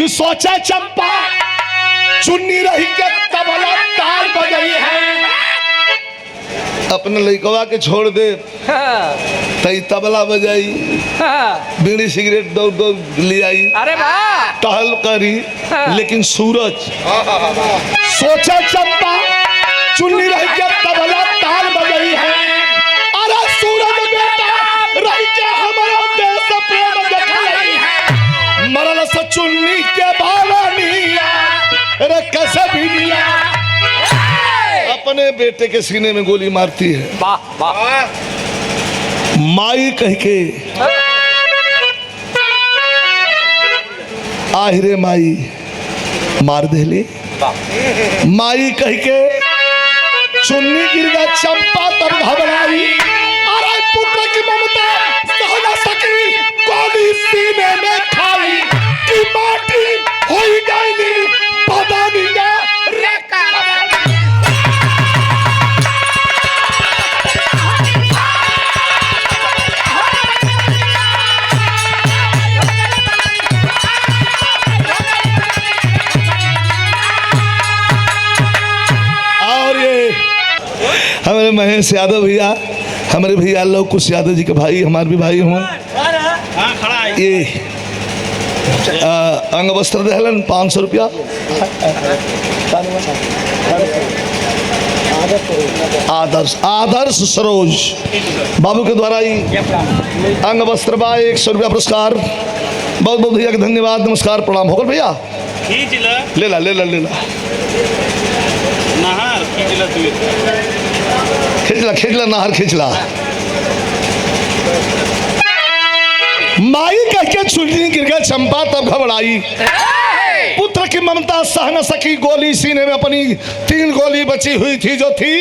सोचा चंपा चुन्नी रही के तबला ताल बजाई है अपने लड़कवा के छोड़ दे तई तबला बजाई बीड़ी सिगरेट दो ले आई अरे वाह टहल करी लेकिन सूरज सोचा चंपा चुन्नी रही के तबला ताल बजाई है अरे सूरज बेटा रही के हमारा देश प्रेम देखा रही है मरल से चुन्नी के बावनिया अरे कैसे भी लिया अपने बेटे के सीने में गोली मारती है। वाह वाह माई कह के आहिरे माई मार दे ले माई कह के चुन्नी गिर गया चंपा तब घबराई अरे पुत्र की ममता सह न सकी गोली सीने में खाई की माटी होई गई पदानिया रेका हमारे महेश यादव भैया, हमारे भैया लोग कुछ यादव जी के भाई, हमारे भी भाई हों। ये अंग वस्त्र दहलन 500 रुपया। आदर्श आदर्श सरोज बाबू के द्वारा ही अंग वस्त्र बा 100 रुपया पुरस्कार। बहुत बहुत भैया के धन्यवाद, नमस्कार, प्रणाम। होकर भैया ले ला ले ला ले ला, खिंचला खिंचला नहर खिंचला। माई कह के चुनरी गिर गया चंपा तब घबराई, पुत्र की ममता सह न सकी, गोली सीने में अपनी 3 गोली बची हुई थी जो थी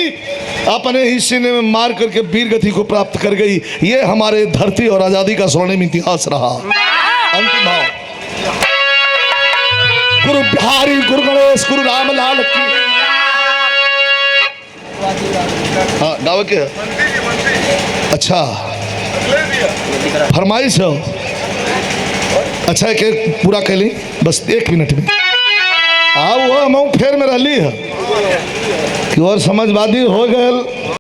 अपने ही सीने में मार करके वीर गति को प्राप्त कर गई। ये हमारे धरती और आजादी का स्वर्णिम इतिहास रहा। अंतिम भाव। गुरु बिहारी, गुरु गणेश, गुरु रामलाल की। हाँ गाँव के अच्छा फरमाइश हो। अच्छा एक एक पूरा कैली बस 1 मिनट में। हाँ वो हम फेर में रही है कि और समझवादी हो गए।